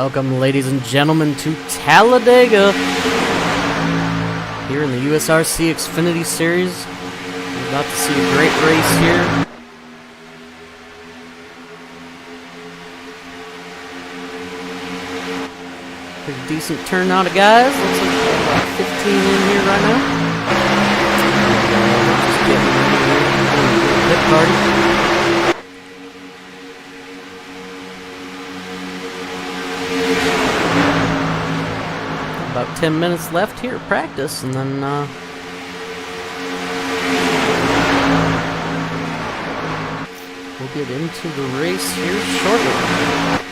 Welcome, ladies and gentlemen, to Talladega here in the USRC Xfinity Series. We're about to see a great race here. Pretty decent turnout of guys. Looks like we've got about 15 in here right now. Just getting ready for the pit party. About 10 minutes left here at practice, and then we'll get into the race here shortly.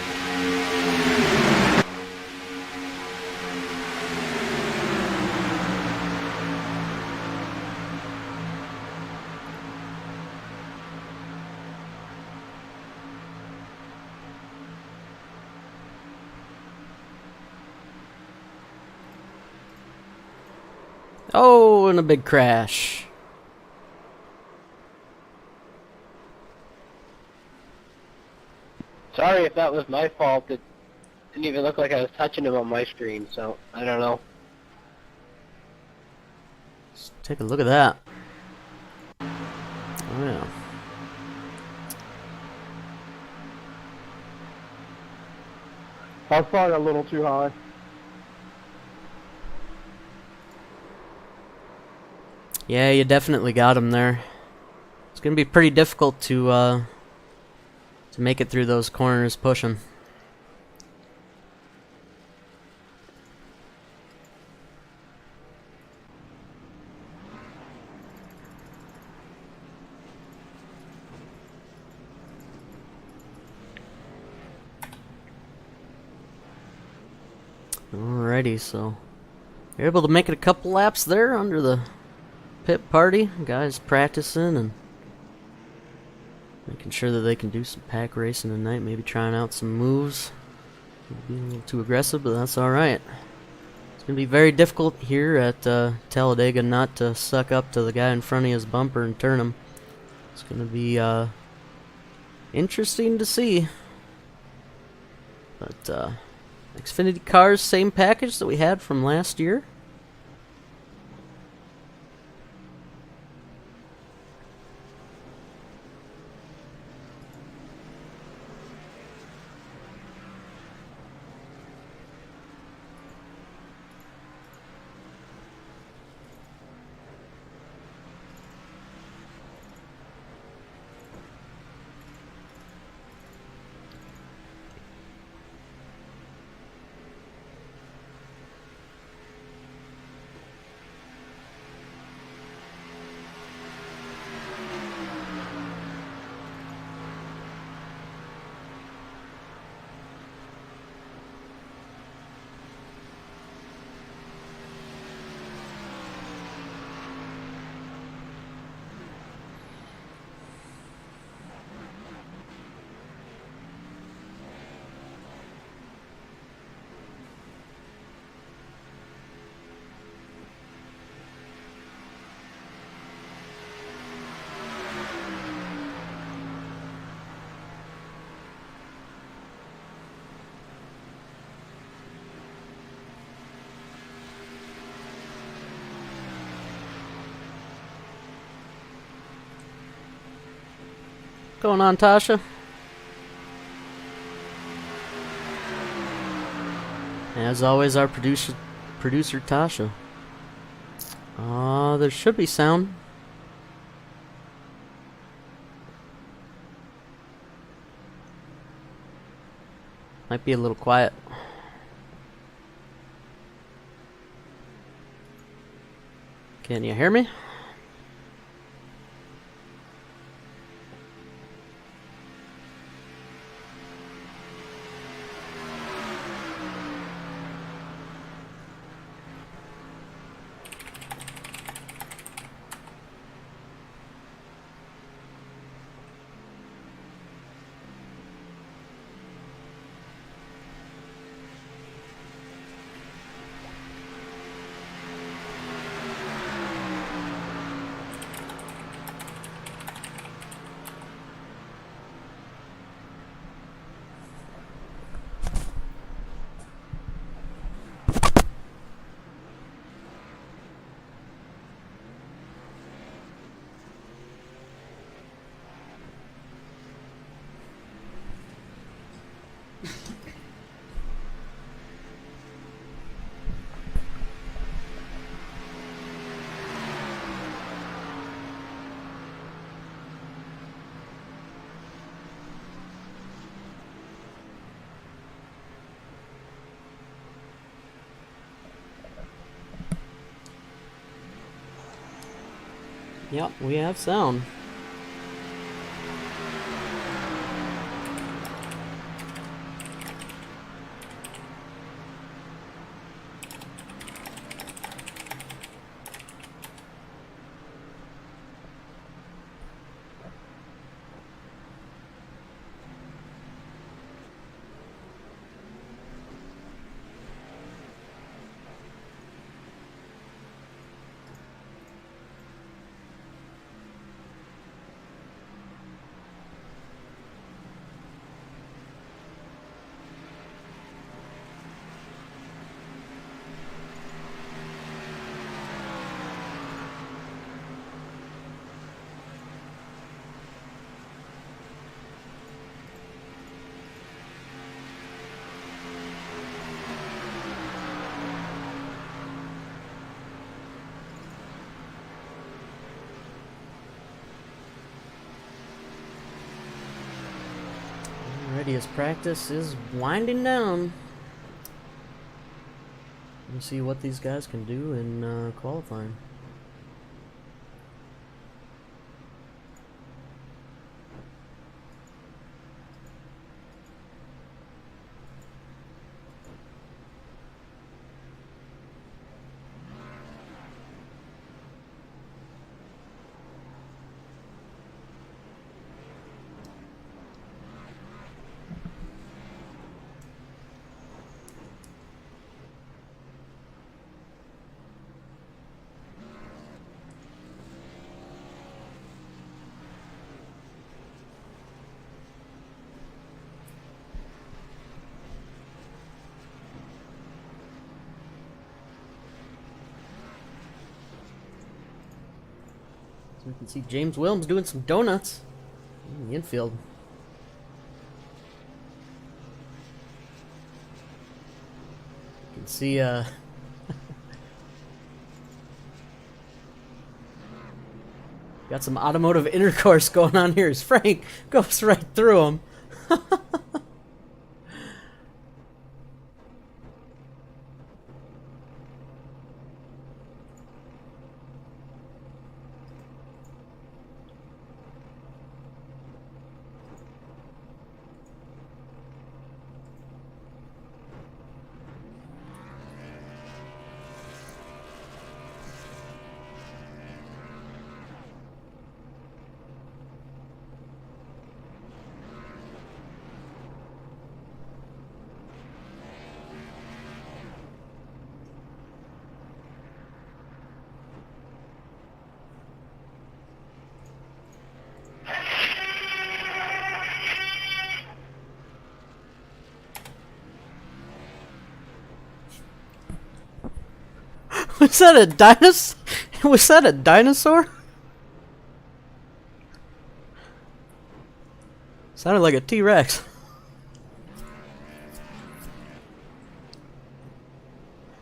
Oh, and a big crash. Sorry if that was my fault. It didn't even look like I was touching him on my screen, so I don't know. Let's take a look at that. Oh, yeah. I was probably a little too high. Yeah, you definitely got him there. It's gonna be pretty difficult to make it through those corners pushing. Alrighty, so you're able to make it a couple laps there under the pit party. Guys practicing and making sure that they can do some pack racing tonight, maybe trying out some moves. Being a little too aggressive, but that's alright. It's going to be very difficult here at Talladega not to suck up to the guy in front of his bumper and turn him. It's going to be interesting to see. But Xfinity cars, same package that we had from last year. What's going on, Tasha? As always, our producer Tasha. There should be sound. Might be a little quiet. Can you hear me? Yep, we have sound. Alrighty, as practice is winding down. We'll see what these guys can do in qualifying. So we can see James Williams doing some donuts in the infield. You can see got some automotive intercourse going on here as Frank goes right through him. Was that a dinosaur? Was that a dinosaur? Sounded like a T-Rex.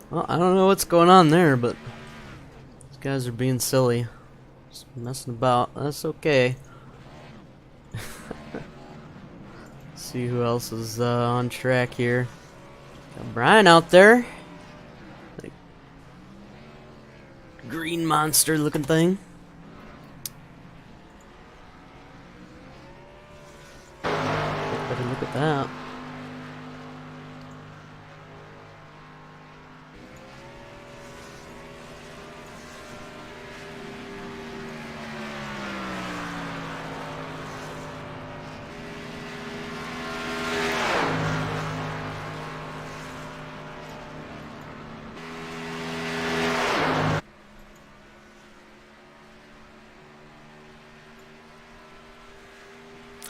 Well, I don't know what's going on there, but these guys are being silly. Just messing about. That's okay. See who else is on track here. Got Brian out there. Like, green monster looking thing. Better look at that.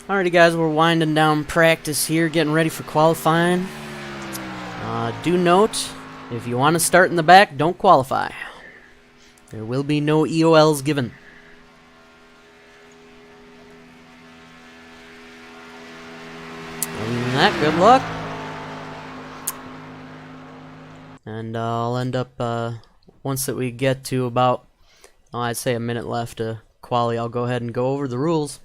Alrighty guys, we're winding down practice here, getting ready for qualifying. Do note, if you want to start in the back, don't qualify. There will be no EOLs given. Other than that, good luck. And I'll end up, once that we get to about, I'd say a minute left to quali, I'll go ahead and go over the rules.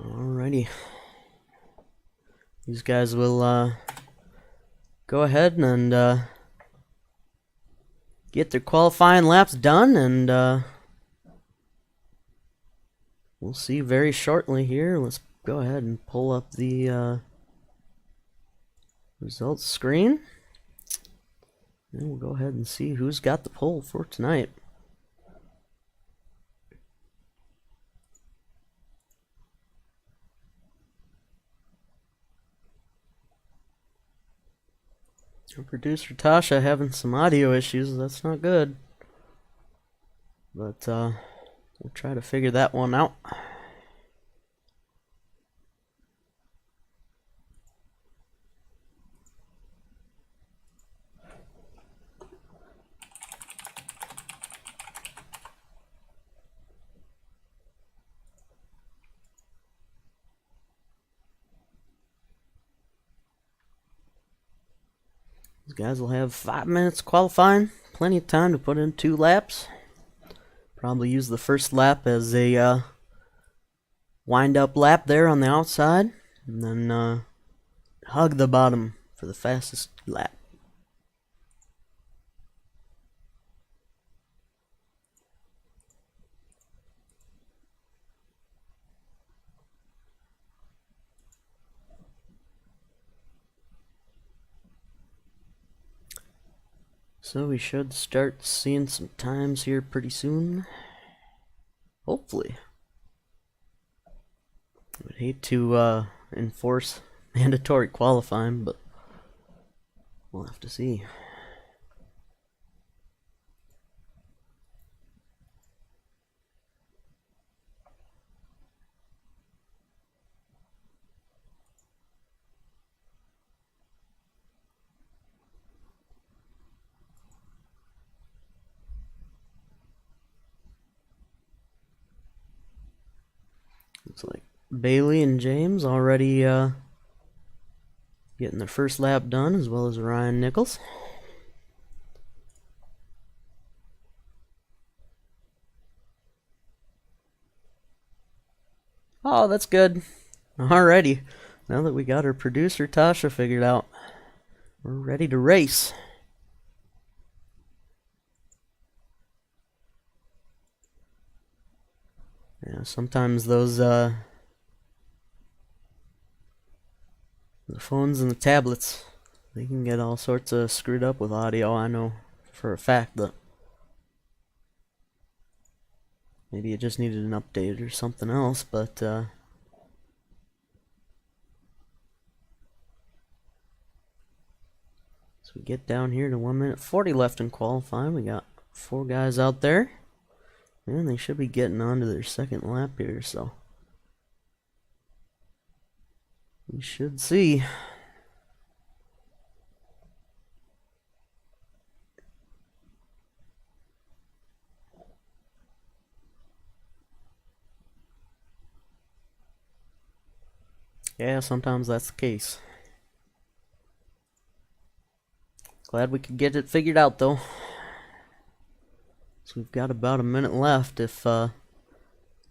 Alrighty. these guys will go ahead and get their qualifying laps done, and we'll see very shortly here. Let's go ahead and pull up the results screen, and we'll go ahead and see who's got the pole for tonight. Our producer Tasha having some audio issues. That's not good, but we'll try to figure that one out. These guys will have 5 minutes qualifying. Plenty of time to put in 2 laps. Probably use the first lap as a wind-up lap there on the outside, and then hug the bottom for the fastest lap. So we should start seeing some times here pretty soon. Hopefully. I would hate to enforce mandatory qualifying, but we'll have to see. Looks like Bailey and James already getting their first lap done, as well as Ryan Nichols. Oh, that's good. Alrighty. Now that we got our producer Tasha figured out, we're ready to race. Yeah, sometimes those the phones and the tablets, they can get all sorts of screwed up with audio. I know for a fact that maybe it just needed an update or something else, but as we get down here to 1 minute 40 left in qualifying, we got 4 guys out there. And they should be getting on to their second lap here, so we should see. Yeah, sometimes that's the case. Glad we could get it figured out, though. So we've got about a minute left. If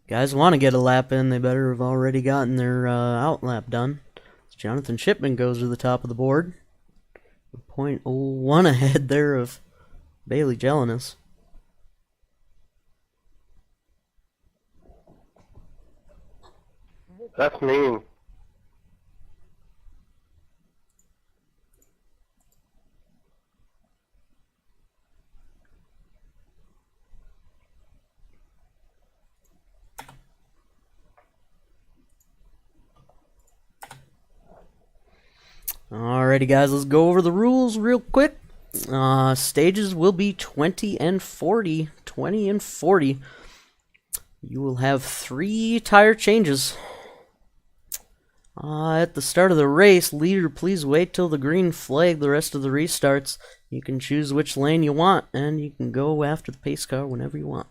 guys want to get a lap in, they better have already gotten their out lap done. So Jonathan Shipman goes to the top of the board. 0.01 ahead there of Bailey Jelinas. That's mean. Alrighty guys, let's go over the rules real quick. Stages will be 20 and 40. 20 and 40. You will have 3 tire changes. At the start of the race, leader, please wait till the green flag the rest of the restarts. You can choose which lane you want, and you can go after the pace car whenever you want.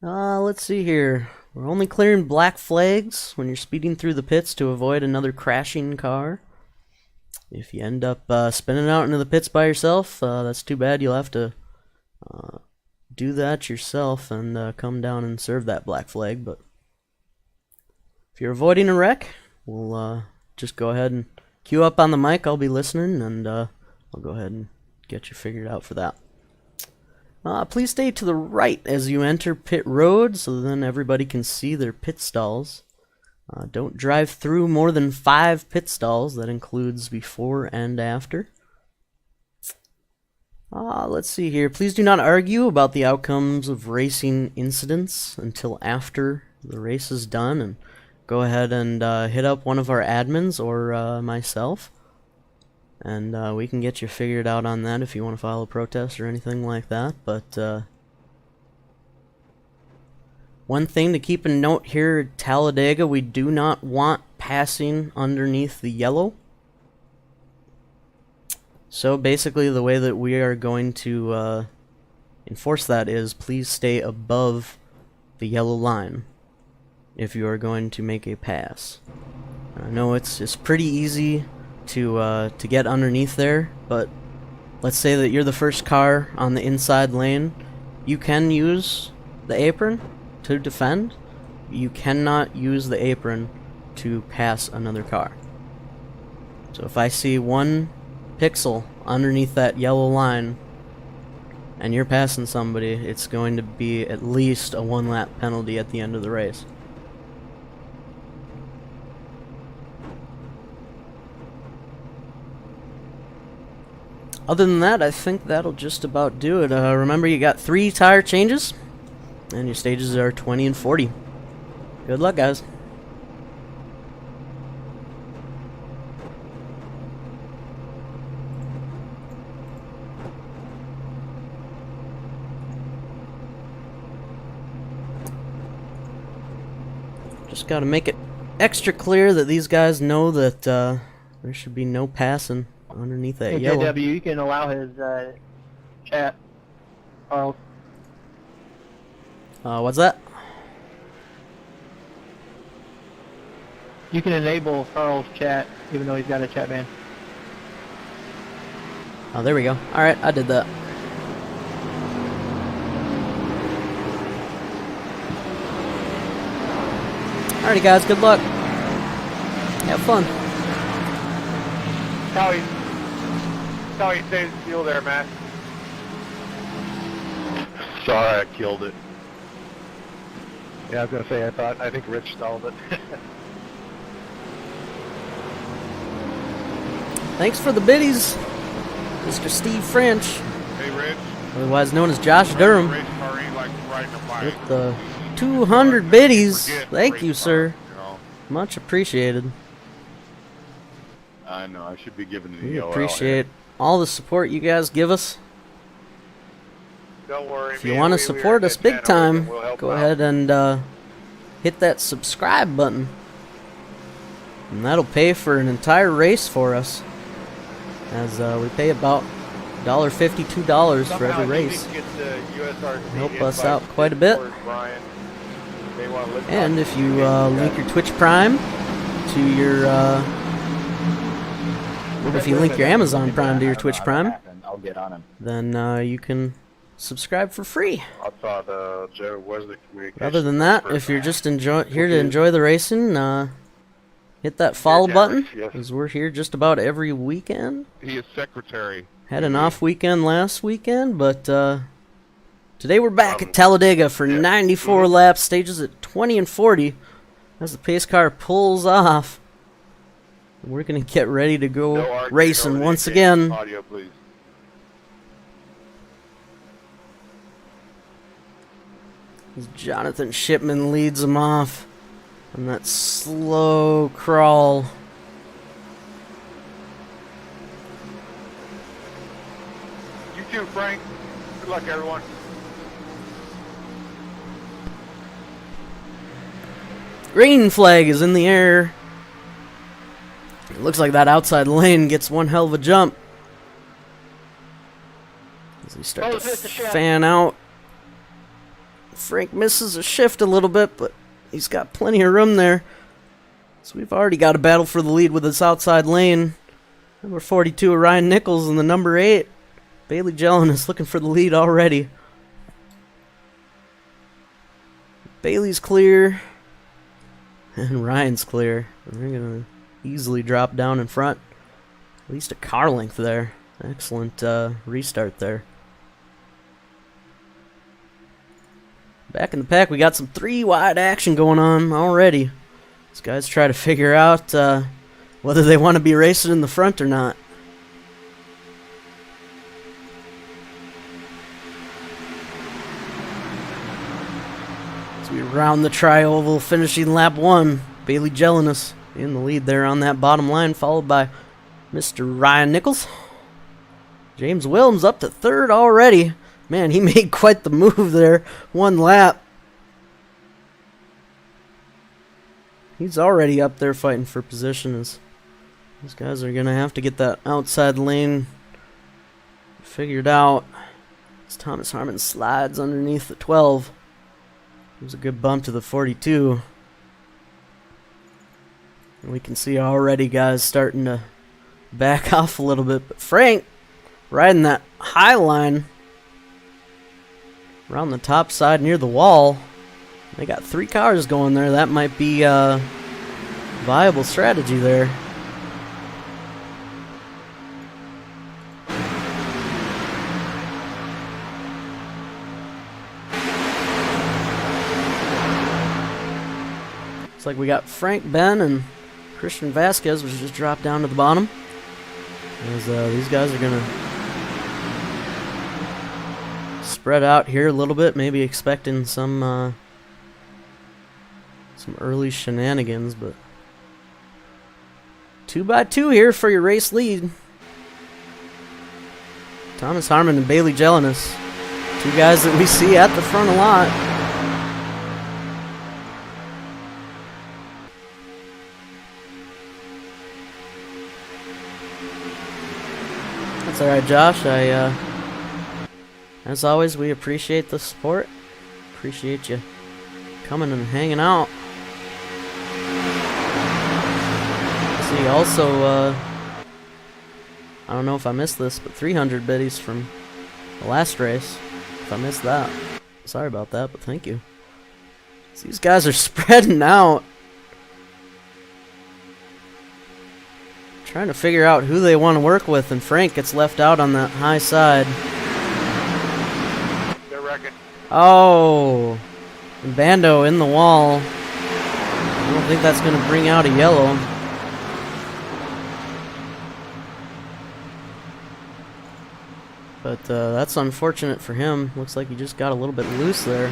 Let's see here. We're only clearing black flags when you're speeding through the pits to avoid another crashing car. If you end up spinning out into the pits by yourself, that's too bad. You'll have to do that yourself and come down and serve that black flag. But if you're avoiding a wreck, we'll just go ahead and queue up on the mic. I'll be listening, and I'll go ahead and get you figured out for that. Please stay to the right as you enter pit road so then everybody can see their pit stalls. Don't drive through more than 5 pit stalls. That includes before and after. Let's see here. Please do not argue about the outcomes of racing incidents until after the race is done, and go ahead and hit up one of our admins or myself, and we can get you figured out on that if you want to file a protest or anything like that. But one thing to keep in note here at Talladega, we do not want passing underneath the yellow. So basically the way that we are going to enforce that is please stay above the yellow line if you are going to make a pass. I know it's pretty easy to get underneath there, but let's say that you're the first car on the inside lane. You can use the apron to defend. You cannot use the apron to pass another car. So if I see 1 pixel underneath that yellow line and you're passing somebody, it's going to be at least a 1-lap penalty at the end of the race. Other than that, I think that'll just about do it. Remember, you got 3 tire changes, and your stages are 20 and 40. Good luck, guys. Just gotta make it extra clear that these guys know that there should be no passing underneath that yellow. JW, you can allow his chat. Carl. What's that? You can enable Carl's chat, even though he's got a chat ban. Oh, there we go. Alright, I did that. Alrighty guys, good luck. Have fun. How you stay fuel there, Matt? Sorry, I killed it. Yeah, I was gonna say, I think Rich stalled it. Thanks for the biddies, Mr. Steve French, Hey, Rich. otherwise known as Josh Durham, Race car ain't like riding a bike. with the 200 biddies. Forget Thank race you, car, sir. you know. Much appreciated. I know, I should be giving it to We you. appreciate all the support you guys give us. Don't worry. If you want to support us big time, go ahead and hit that subscribe button. And that'll pay for an entire race for us, as we pay about $1.50, $2 for every race. Help us out quite a bit. And if you link your Twitch Prime to your, if you link your Amazon Prime to your Twitch Prime, I'll get on him. then you can subscribe for free. I thought Joe was the communications. Other than that, if you're just here to enjoy the racing, hit that follow button, because we're here just about every weekend. He is secretary. Had an off weekend last weekend, but today we're back at Talladega for 94 laps, stages at 20 and 40. As the pace car pulls off, we're going to get ready to go No arguing racing over the once game. again. Audio, please. As Jonathan Shipman leads them off on that slow crawl. You too, Frank. Good luck, everyone. Green flag is in the air. It looks like that outside lane gets one hell of a jump. As they start to fan out. Frank misses a shift a little bit, but he's got plenty of room there. So we've already got a battle for the lead with this outside lane. Number 42, Ryan Nichols, and the number 8, Bailey Jellin, is looking for the lead already. Bailey's clear, and Ryan's clear. We're gonna easily drop down in front. At least a car length there. Excellent restart there. Back in the pack, we got some 3 wide action going on already. These guys try to figure out whether they want to be racing in the front or not. As we round the tri-oval, finishing lap 1, Bailey Jelinas in the lead there on that bottom line, followed by Mr. Ryan Nichols. James Williams up to 3rd already. Man, he made quite the move there. 1 lap. He's already up there fighting for position. As these guys are going to have to get that outside lane figured out. As Thomas Harmon slides underneath the 12. There's a good bump to the 42. And we can see already guys starting to back off a little bit. But Frank riding that high line around the top side near the wall. They got 3 cars going there. That might be a viable strategy there. Looks like we got Frank Ben and Christian Vasquez, which just dropped down to the bottom. As these guys are going to spread out here a little bit, maybe expecting some early shenanigans, but 2x2 here for your race lead. Thomas Harmon and Bailey Jelinas, 2 guys that we see at the front a lot. That's alright, Josh. As always, we appreciate the support. Appreciate you coming and hanging out. See, also, I don't know if I missed this, but 300 biddies from the last race. If I missed that, sorry about that, but thank you. So these guys are spreading out, trying to figure out who they want to work with, and Frank gets left out on that high side. They're wrecking. Oh, and Bando in the wall. I don't think that's going to bring out a yellow. But that's unfortunate for him. Looks like he just got a little bit loose there.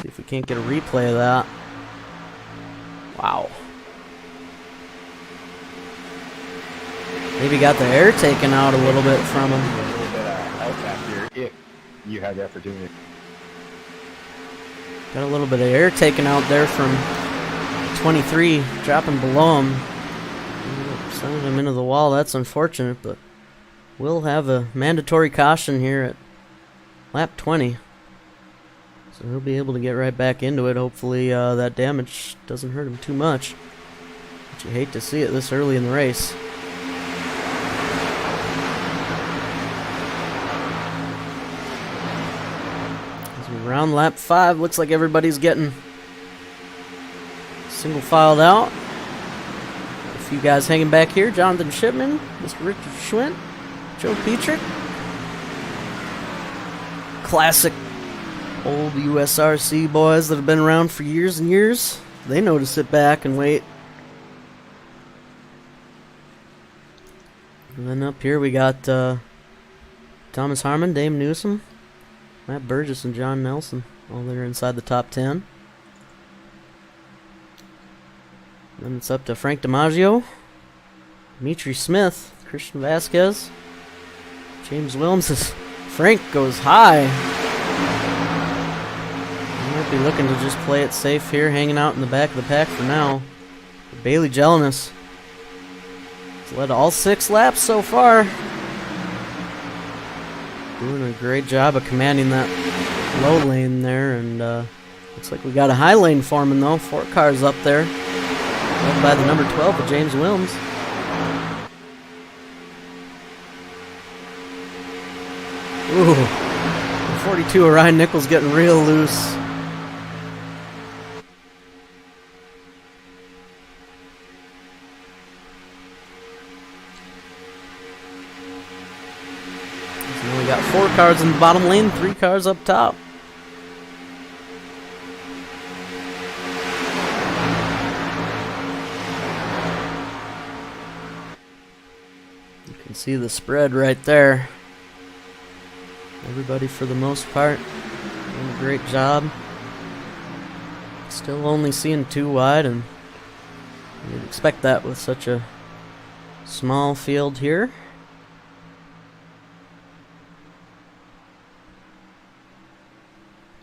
See if we can't get a replay of that. Wow. Maybe got the air taken out a little bit from him. A little bit out after if you had the opportunity. Got a little bit of air taken out there from 23, dropping below him. Sending him into the wall. That's unfortunate, but we'll have a mandatory caution here at lap 20. So he'll be able to get right back into it. Hopefully that damage doesn't hurt him too much. But you hate to see it this early in the race. As we round lap 5, looks like everybody's getting single filed out. A few guys hanging back here. Jonathan Shipman, Mr. Richard Schwint, Joe Petrick. Classic old USRC boys that have been around for years and years. They know to sit back and wait. And then up here we got Thomas Harmon, Dame Newsom, Matt Burgess, and John Nelson. All there inside the top 10. Then it's up to Frank DiMaggio, Dimitri Smith, Christian Vasquez, James Williams. As Frank goes high. He might be looking to just play it safe here, hanging out in the back of the pack for now. But Bailey Jelinas has led all 6 laps so far. Doing a great job of commanding that low lane there, and looks like we got a high lane forming though. 4 cars up there, led by the number 12 of James Williams. Ooh, the 42 of Ryan Nichols getting real loose. cars in the bottom lane, 3 cars up top. You can see the spread right there. Everybody, for the most part, doing a great job. Still only seeing 2 wide, and you'd expect that with such a small field here.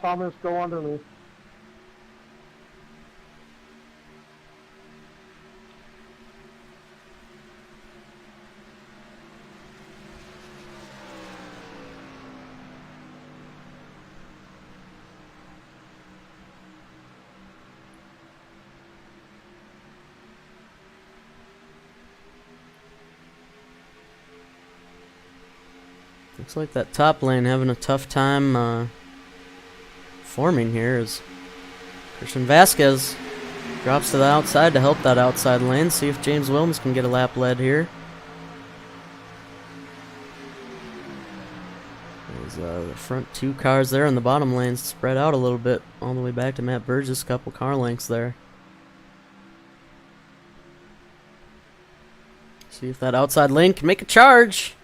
Thomas, go underneath. Looks like that top lane having a tough time forming here as Christian Vasquez drops to the outside to help that outside lane. See if James Williams can get a lap lead here. There's the front 2 cars there, and the bottom lane's spread out a little bit all the way back to Matt Burgess, a couple car lengths there. See if that outside lane can make a charge.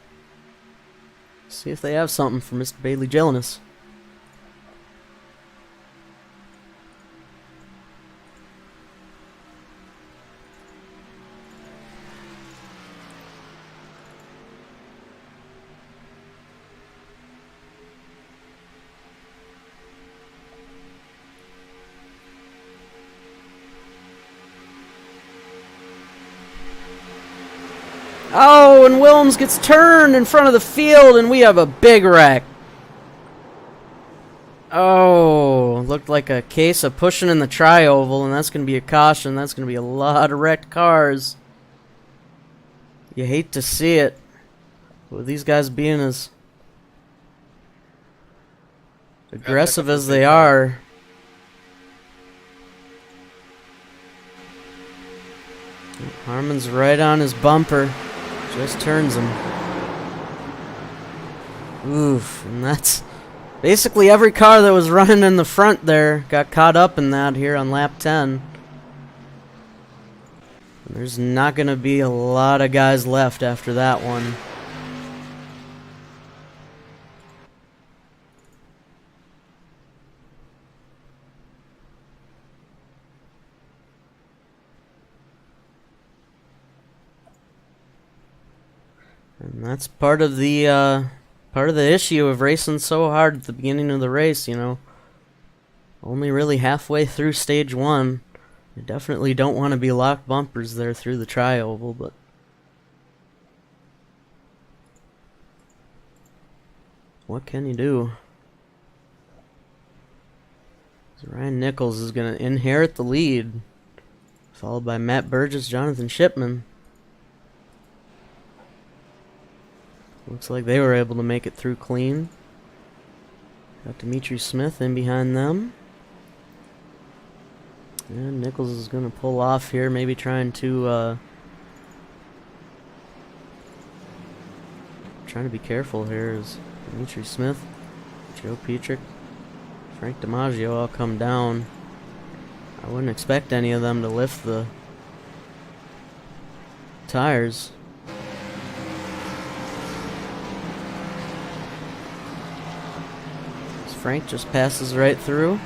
See if they have something for Mr. Bailey Gelinas. Oh, and Williams gets turned in front of the field, and we have a big wreck. Oh, looked like a case of pushing in the tri-oval, and that's going to be a caution. That's going to be a lot of wrecked cars. You hate to see it, with these guys being as aggressive as they are. Harmon's right on his bumper. Just turns him. Oof, and that's basically every car that was running in the front there got caught up in that here on lap 10. And there's not going to be a lot of guys left after that one. And that's part of the issue of racing so hard at the beginning of the race, you know. Only really halfway through stage 1. You definitely don't want to be locked bumpers there through the tri-oval, but what can you do? So Ryan Nichols is going to inherit the lead, followed by Matt Burgess, Jonathan Shipman. Looks like they were able to make it through clean. Got Dimitri Smith in behind them. And Nichols is going to pull off here, maybe trying to be careful here is Dimitri Smith, Joe Petrick, Frank DiMaggio all come down. I wouldn't expect any of them to lift the tires. Frank just passes right through.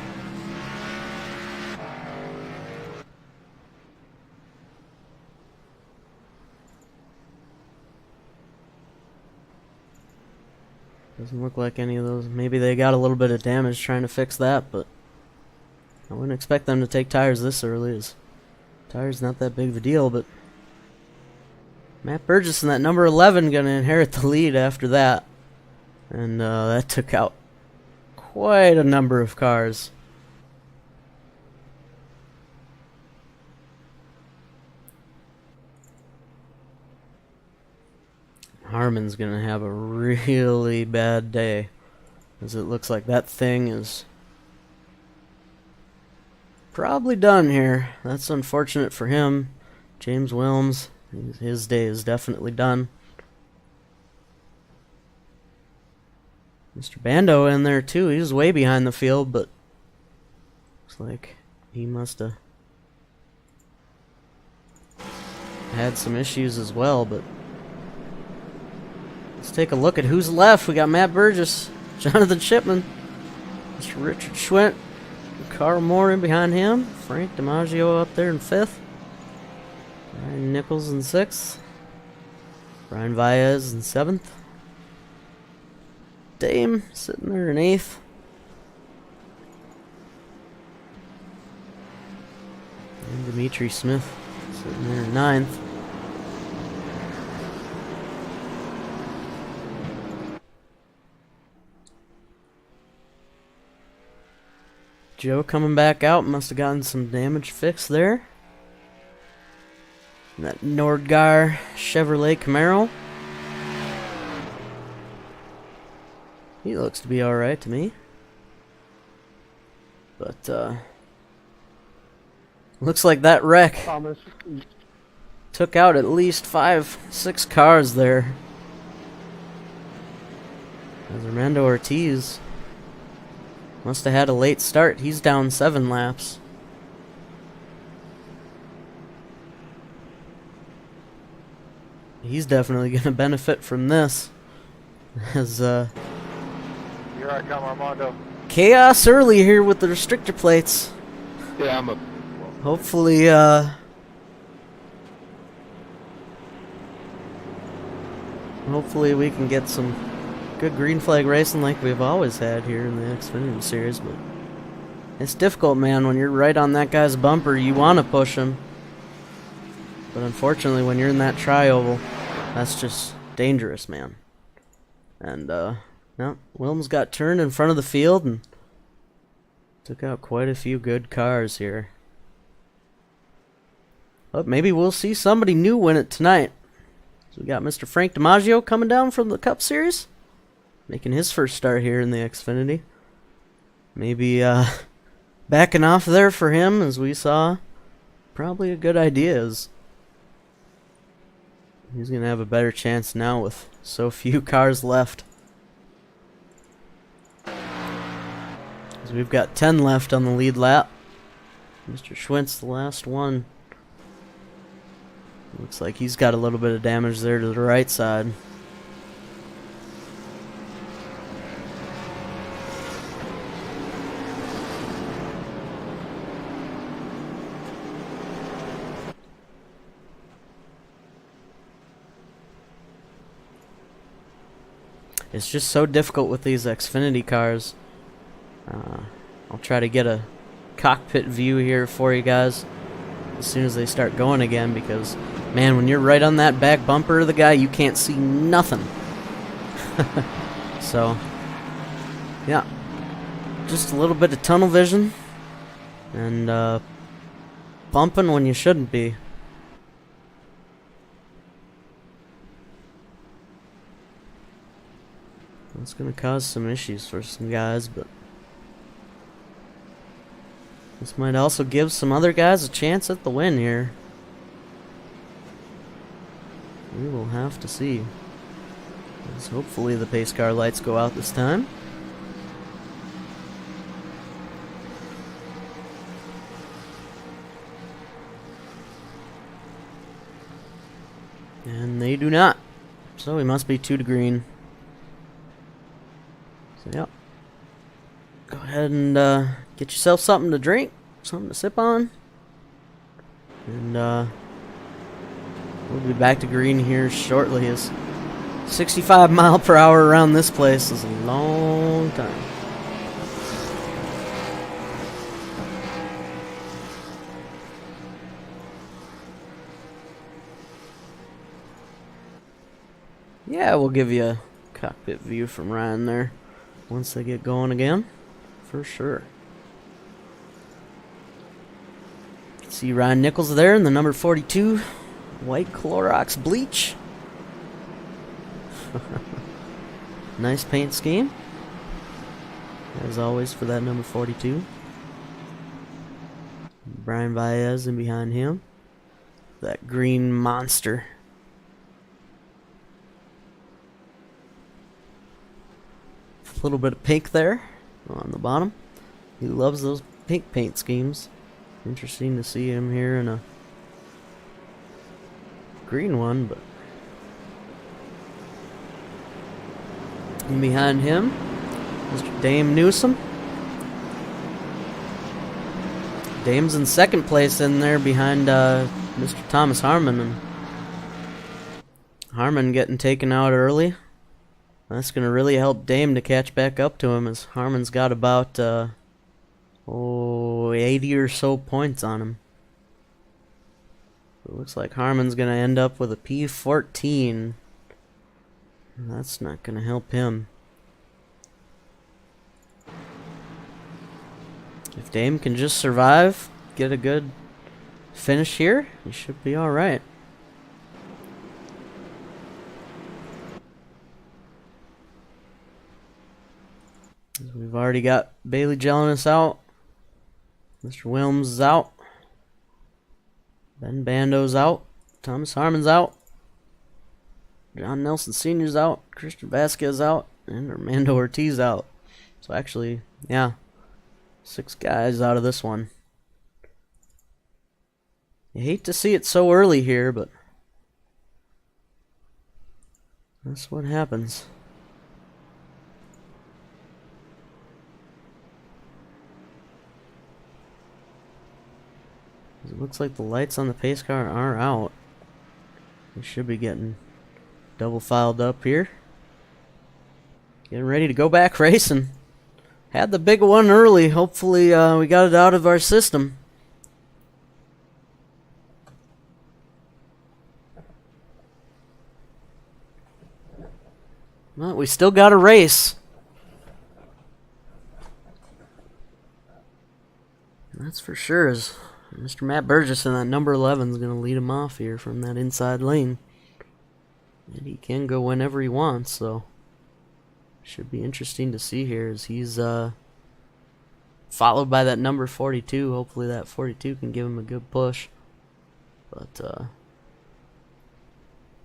Doesn't look like any of those. Maybe they got a little bit of damage trying to fix that, but I wouldn't expect them to take tires this early. As tires not that big of a deal, but Matt Burgess and that number 11 gonna inherit the lead after that, and that took out quite a number of cars. Harmon's gonna have a really bad day, as it looks like that thing is probably done here. That's unfortunate for him. James Williams, his day is definitely done. Mr. Bando in there too. He was way behind the field, but looks like he must have had some issues as well. But let's take a look at who's left. We got Matt Burgess, Jonathan Shipman, Mr. Richard Schwint, Carl Moore in behind him, Frank DiMaggio up there in 5th, Ryan Nichols in 6th, Brian Baez in 7th, Dame sitting there in 8th, and Dimitri Smith sitting there in 9th. Joe coming back out, must have gotten some damage fixed there. And that Nordgar Chevrolet Camaro. He looks to be alright to me. But, looks like that wreck Thomas. took out at least 5-6 cars there. As Armando Ortiz must have had a late start. He's down 7 laps. He's definitely going to benefit from this. As Here I come, Armando. chaos early here with the restrictor plates. Yeah, I'm a. Hopefully, hopefully we can get some good green flag racing like we've always had here in the Xfinity series, but it's difficult, man. When you're right on that guy's bumper, you want to push him. But unfortunately, when you're in that tri-oval, that's just dangerous, man. And, no, Wilms got turned in front of the field and took out quite a few good cars here. But maybe we'll see somebody new win it tonight. So we got Mr. Frank DiMaggio coming down from the Cup Series, making his first start here in the Xfinity. Maybe backing off there for him, as we saw. Probably a good idea, as he's going to have a better chance now with so few cars left. As we've got 10 left on the lead lap. Mr. Schwint's the last one. Looks like he's got a little bit of damage there to the right side. It's just so difficult with these Xfinity cars. I'll try to get a cockpit view here for you guys as soon as they start going again, because man, when you're right on that back bumper of the guy, you can't see nothing. So yeah, just a little bit of tunnel vision and bumping when you shouldn't be. That's gonna cause some issues for some guys, but this might also give some other guys a chance at the win here. We will have to see. As hopefully the pace car lights go out this time. And they do not. So we must be 2 to green. So yeah. Go ahead and get yourself something to drink, something to sip on. And we'll be back to green here shortly. As 65 mile per hour around this place is a long time. Yeah, we'll give you a cockpit view from Ryan there once they get going again, for sure. You can see Ryan Nichols there in the number 42 white Clorox bleach. Nice paint scheme, as always, for that number 42. Brian Baez in behind him, that green monster. little bit of pink there on the bottom. He loves those pink paint schemes. Interesting to see him here in a green one, but and behind him, Mr. Dame Newsom. Dame's in second place in there behind Mr. Thomas Harmon, and Harmon getting taken out early. That's going to really help Dame to catch back up to him, as Harmon's got about 80 or so points on him. It looks like Harmon's going to end up with a P14. That's not going to help him. If Dame can just survive, get a good finish here, he should be alright. We've already got Bailey Jelinas out. Mr. Wilms is out. Ben Bando's out. Thomas Harmon's out. John Nelson Sr.'s out. Christian Vasquez out. And Armando Ortiz out. So actually, yeah, 6 guys out of this one. You hate to see it so early here, but that's what happens. It looks like the lights on the pace car are out. We should be getting double filed up here. Getting ready to go back racing. Had the big one early. Hopefully we got it out of our system. Well, we still got a race. That's for sure. Is Mr. Matt Burgess in that number 11 is going to lead him off here from that inside lane. And he can go whenever he wants, so should be interesting to see here as he's followed by that number 42. Hopefully that 42 can give him a good push. But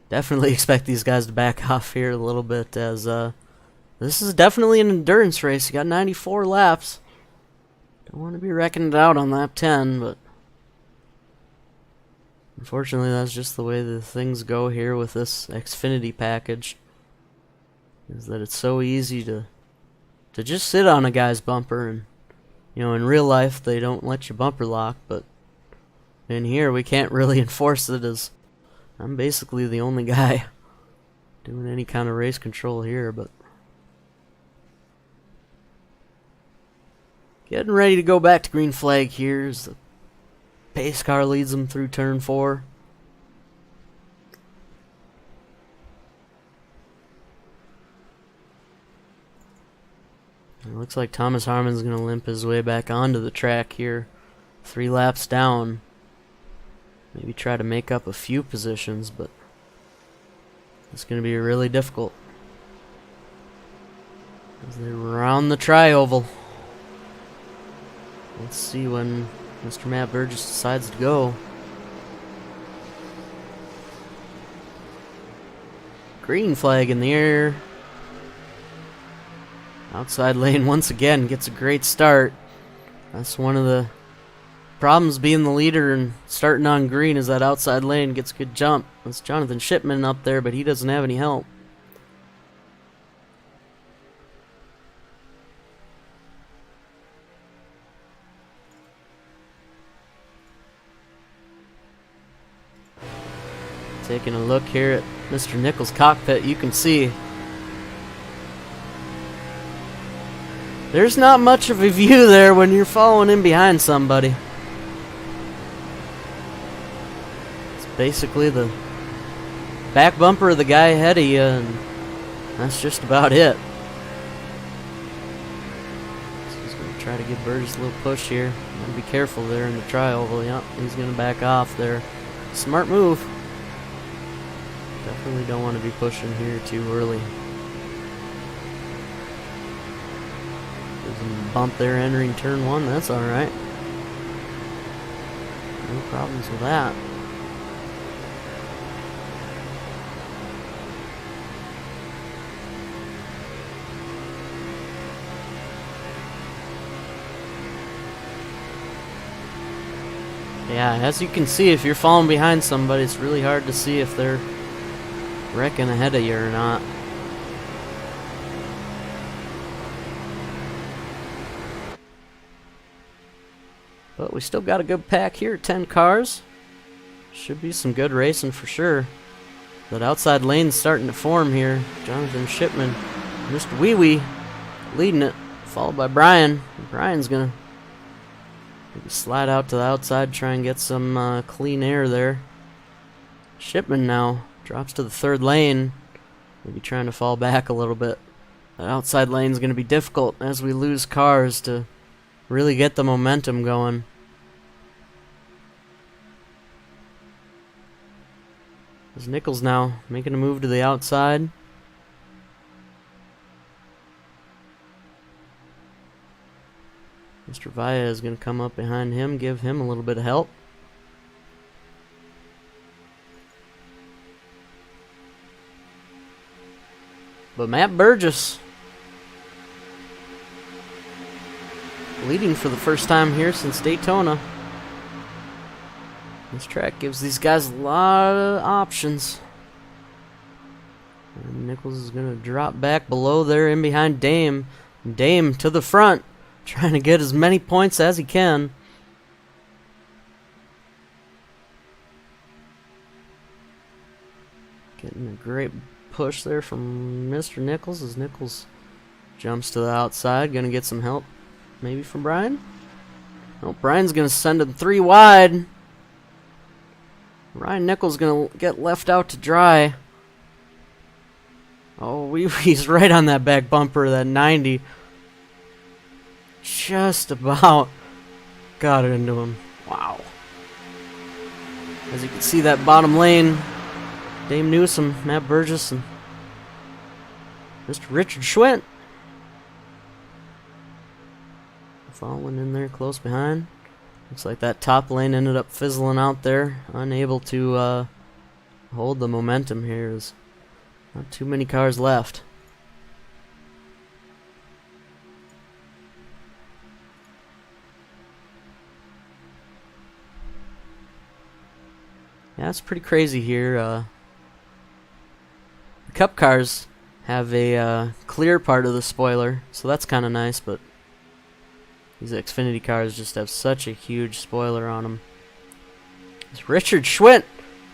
definitely expect these guys to back off here a little bit, as this is definitely an endurance race. You got 94 laps. Don't want to be wrecking it out on lap 10, but unfortunately that's just the way the things go here with this Xfinity package. Is that it's so easy to just sit on a guy's bumper, and you know, in real life they don't let you bumper lock, but in here we can't really enforce it, as I'm basically the only guy doing any kind of race control here. But getting ready to go back to green flag here as the pace car leads them through turn 4. It looks like Thomas Harmon's going to limp his way back onto the track here, 3 laps down. Maybe try to make up a few positions, but it's going to be really difficult as they round the tri-oval. Let's see when Mr. Matt Burgess decides to go. Green flag in the air. Outside lane once again gets a great start. That's one of the problems being the leader and starting on green, is that outside lane gets a good jump. That's Jonathan Shipman up there, but he doesn't have any help. Taking a look here at Mr. Nichols' cockpit, you can see there's not much of a view there when you're following in behind somebody. It's basically the back bumper of the guy ahead of you, and that's just about it. So he's going to try to give Burgess a little push here. Gotta be careful there in the tri-oval. Yep, he's going to back off there. Smart move. Definitely don't want to be pushing here too early. There's a bump there entering turn 1. That's alright. No problems with that. Yeah, as you can see, if you're falling behind somebody, it's really hard to see if they're wrecking ahead of you or not. But we still got a good pack here, 10 cars. Should be some good racing for sure. That outside lane's starting to form here. Jonathan Shipman, Mr. Wee Wee, leading it, followed by Brian. Brian's gonna maybe slide out to the outside, try and get some clean air there. Shipman now drops to the third lane, maybe trying to fall back a little bit. That outside lane's gonna be difficult as we lose cars to really get the momentum going. There's Nichols now making a move to the outside. Mr. Vaya is going to come up behind him, give him a little bit of help. But Matt Burgess leading for the first time here since Daytona. This track gives these guys a lot of options. And Nichols is going to drop back below there in behind Dame. Dame to the front, trying to get as many points as he can. Getting a great push there from Mr. Nichols as Nichols jumps to the outside. Going to get some help maybe from Brian. Oh, Brian's going to send him 3 wide. Ryan Nichols going to get left out to dry. Oh, he's right on that back bumper, that 90. Just about got it into him. Wow. As you can see, that bottom lane, Dame Newsom, Matt Burgess, and Mr. Richard Schwint following in there close behind. Looks like that top lane ended up fizzling out there, unable to hold the momentum here. There's not too many cars left. Yeah, it's pretty crazy here. The Cup cars have a clear part of the spoiler, so that's kind of nice, but these Xfinity cars just have such a huge spoiler on them. It's Richard Schwint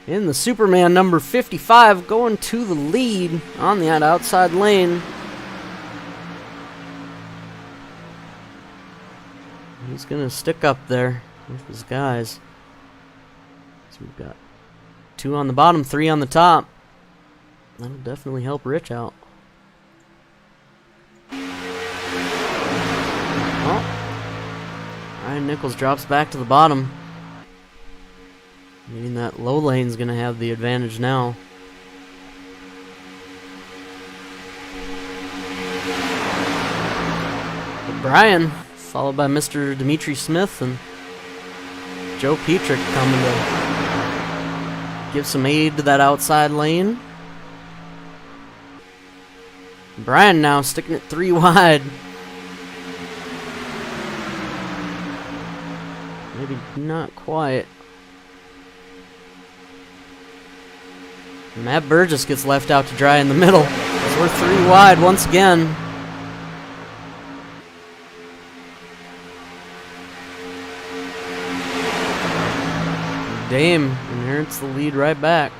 in the Superman number 55 going to the lead on that outside lane. He's going to stick up there with his guys. So we've got 2 on the bottom, 3 on the top. That'll definitely help Rich out. Oh. Ryan Nichols drops back to the bottom. Meaning that low lane's going to have the advantage now. But Brian, followed by Mr. Dimitri Smith and Joe Petrick coming to give some aid to that outside lane. Brian now sticking it 3 wide. Maybe not quite. Matt Burgess gets left out to dry in the middle. So we're 3 wide once again. Dame inherits the lead right back.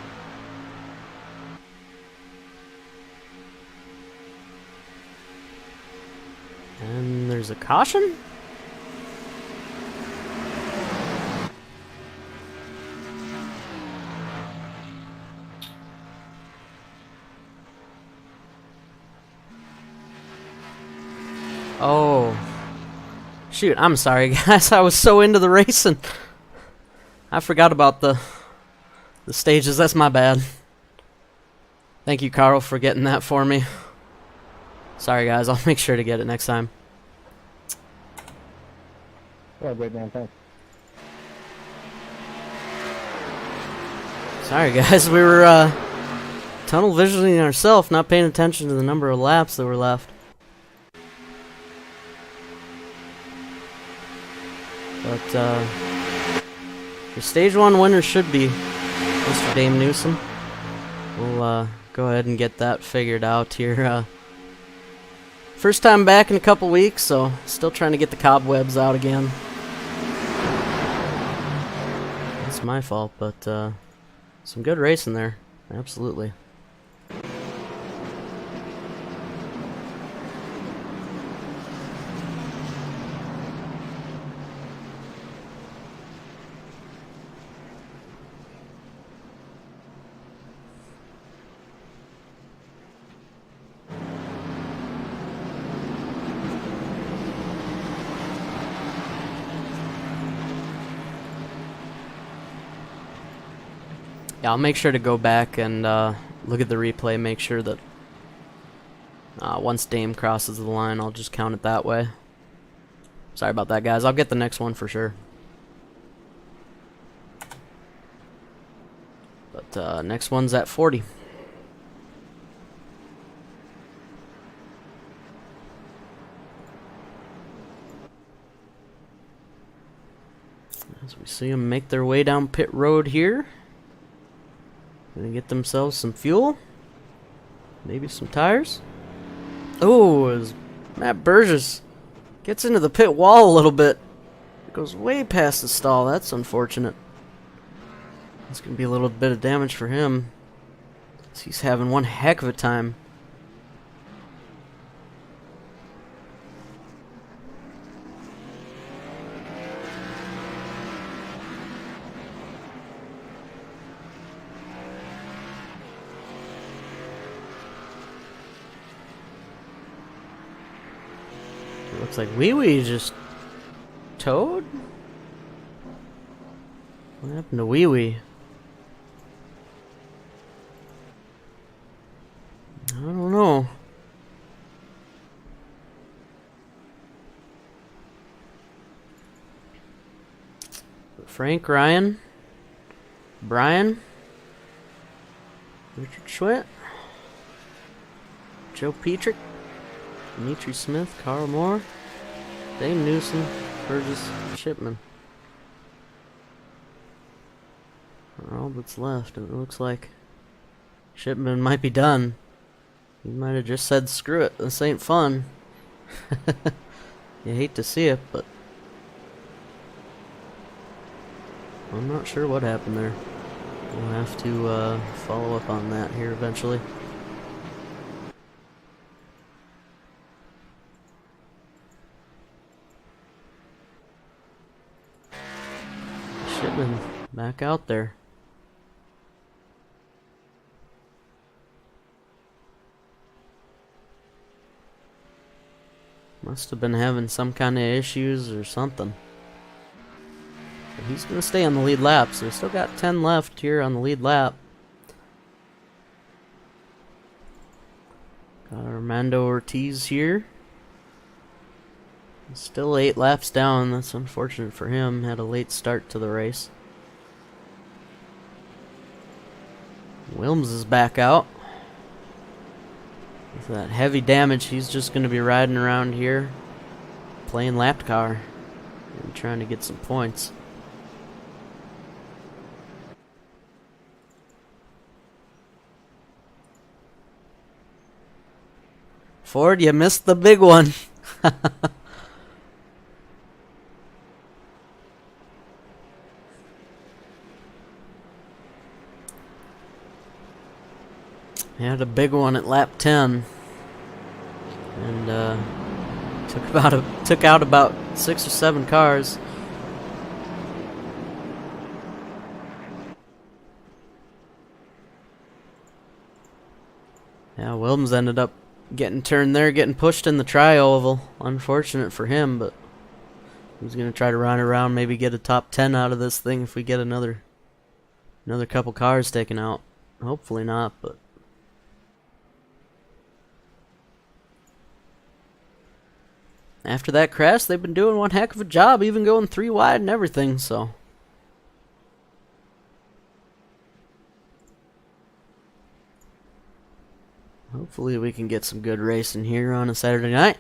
And there's a caution? Oh. Shoot, I'm sorry guys, I was so into the racing. I forgot about the stages, that's my bad. Thank you, Carl, for getting that for me. Sorry guys, I'll make sure to get it next time. Yeah, great man, thanks. Sorry guys, we were tunnel visioning ourselves, not paying attention to the number of laps that were left. But Your stage 1 winner should be Mr. Dame Newsom. We'll go ahead and get that figured out here. First time back in a couple weeks, so still trying to get the cobwebs out again. That's my fault, but some good racing there. Absolutely. Yeah, I'll make sure to go back and look at the replay, make sure that once Dame crosses the line, I'll just count it that way. Sorry about that, guys. I'll get the next one for sure. But next one's at 40. As we see them make their way down pit road here. Gonna get themselves some fuel. Maybe some tires. Oh, as Matt Burgess gets into the pit wall a little bit. It goes way past the stall. That's unfortunate. It's gonna be a little bit of damage for him. He's having one heck of a time. Looks like Wee Wee just towed? What happened to Wee Wee? I don't know. Frank, Ryan, Brian, Richard Schwett, Joe Petrick, Dimitri Smith, Carl Moore, Dame Newsom, Burgess, Shipman. Are all that's left. It looks like Shipman might be done. He might have just said, screw it, this ain't fun. You hate to see it, but I'm not sure what happened there. We'll have to follow up on that here eventually. Shipman back out there. Must have been having some kind of issues or something. But he's going to stay on the lead lap, so we still got 10 left here on the lead lap. Got Armando Ortiz here. Still 8 laps down. That's unfortunate for him. Had a late start to the race. Wilms is back out. With that heavy damage, he's just going to be riding around here playing lap car and trying to get some points. Ford, you missed the big one. He had a big one at lap 10, and took out about 6 or 7 cars. Yeah, Wilms ended up getting turned there, getting pushed in the tri-oval. Unfortunate for him, but he's gonna try to run around, maybe get a top 10 out of this thing if we get another couple cars taken out. Hopefully not, but. After that crash, they've been doing one heck of a job, even going 3 wide and everything, so. Hopefully we can get some good racing here on a Saturday night.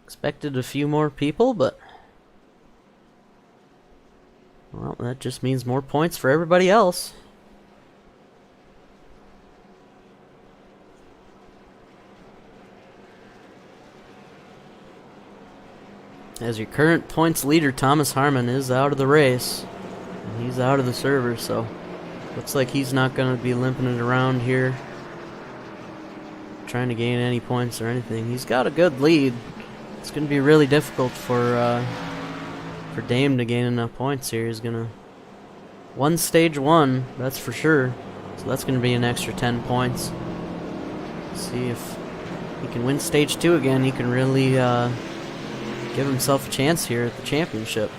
Expected a few more people, but Well, that just means more points for everybody else. As your current points leader, Thomas Harmon, is out of the race. And he's out of the server, so looks like he's not going to be limping it around here, trying to gain any points or anything. He's got a good lead. It's going to be really difficult for Dame to gain enough points here. He's going to won stage 1, that's for sure. So that's going to be an extra 10 points. See if he can win stage 2 again. He can really give himself a chance here at the championship.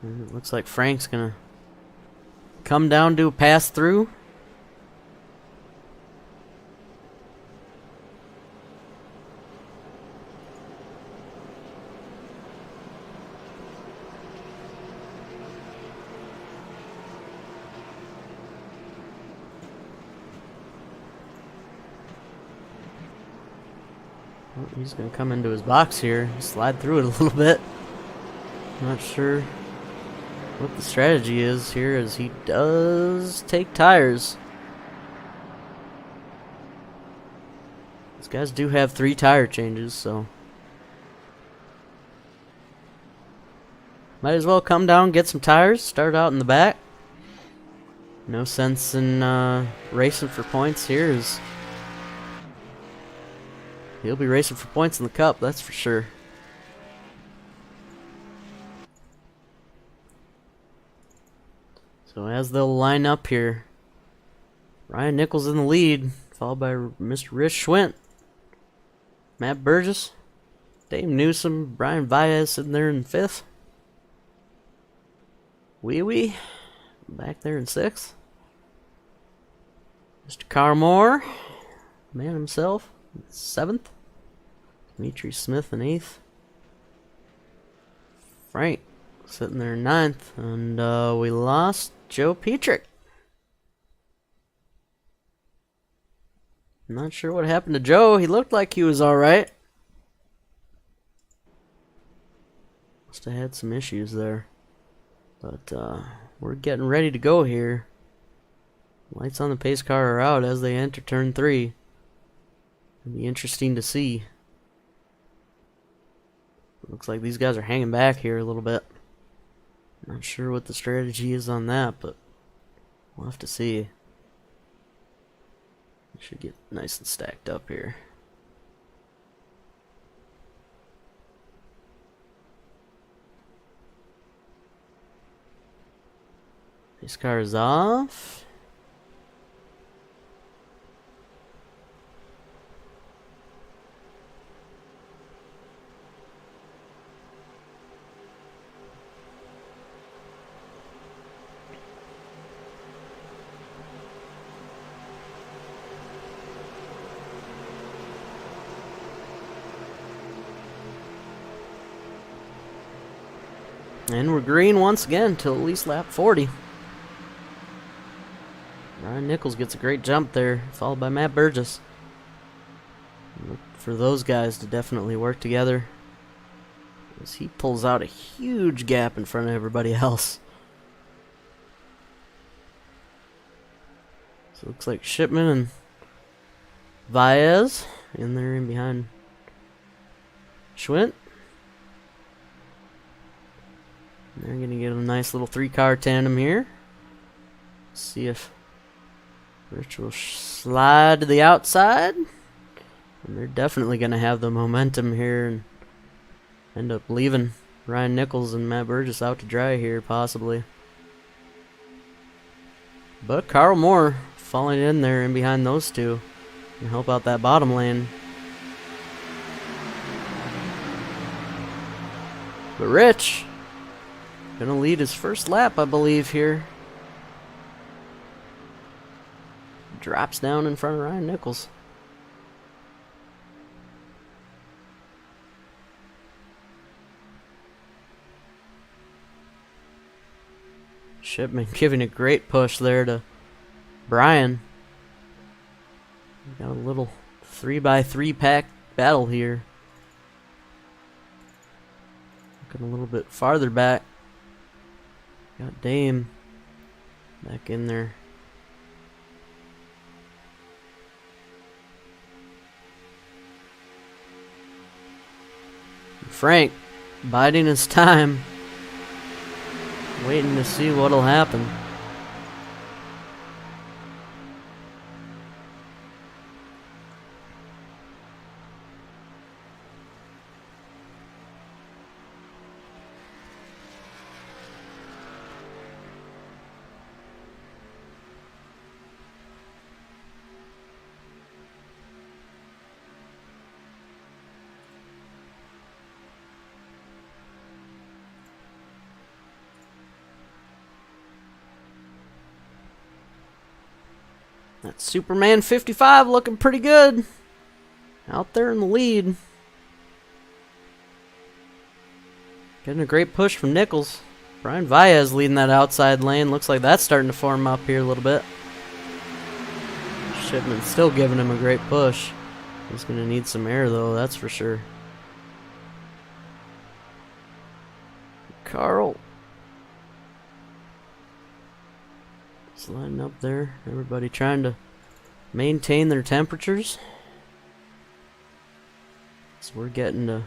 And it looks like Frank's gonna come down, do a pass through. Oh, he's gonna come into his box here, slide through it a little bit. Not sure what the strategy is here, as he does take tires. These guys do have 3 tire changes, so might as well come down, get some tires, start out in the back. No sense in racing for points here, as he'll be racing for points in the Cup, that's for sure. So as they'll line up here, Ryan Nichols in the lead, followed by Mr. Rich Schwint, Matt Burgess, Dave Newsom, Brian Baez sitting there in 5th. Wee Wee back there in 6th. Mr. Carl Moore, man himself, 7th. Dimitri Smith in 8th. Frank sitting there in 9th. And we lost Joe Petrick. Not sure what happened to Joe. He looked like he was alright. Must have had some issues there. But we're getting ready to go here. Lights on the pace car are out as they enter turn 3. It'll be interesting to see. Looks like these guys are hanging back here a little bit. Not sure what the strategy is on that, but we'll have to see. Should get nice and stacked up here. This car is off. And we're green once again till at least lap 40. Ryan Nichols gets a great jump there, followed by Matt Burgess. Look for those guys to definitely work together, as he pulls out a huge gap in front of everybody else. So it looks like Shipman and Baez in there in behind Schwint. They're going to get a nice little 3-car tandem here. See if Rich will slide to the outside. And they're definitely going to have the momentum here and end up leaving Ryan Nichols and Matt Burgess out to dry here, possibly. But Carl Moore falling in there in behind those two and help out that bottom lane. But Rich gonna lead his first lap, I believe, here. Drops down in front of Ryan Nichols. Shipman giving a great push there to Brian. We got a little 3x3 pack battle here. Looking a little bit farther back. Got Dame back in there. Frank biding his time, waiting to see what'll happen. That's Superman 55 looking pretty good. Out there in the lead. Getting a great push from Nichols. Brian Vaez leading that outside lane. Looks like that's starting to form up here a little bit. Shipman still giving him a great push. He's going to need some air though, that's for sure. Carl. Lining up there, everybody trying to maintain their temperatures. So we're getting to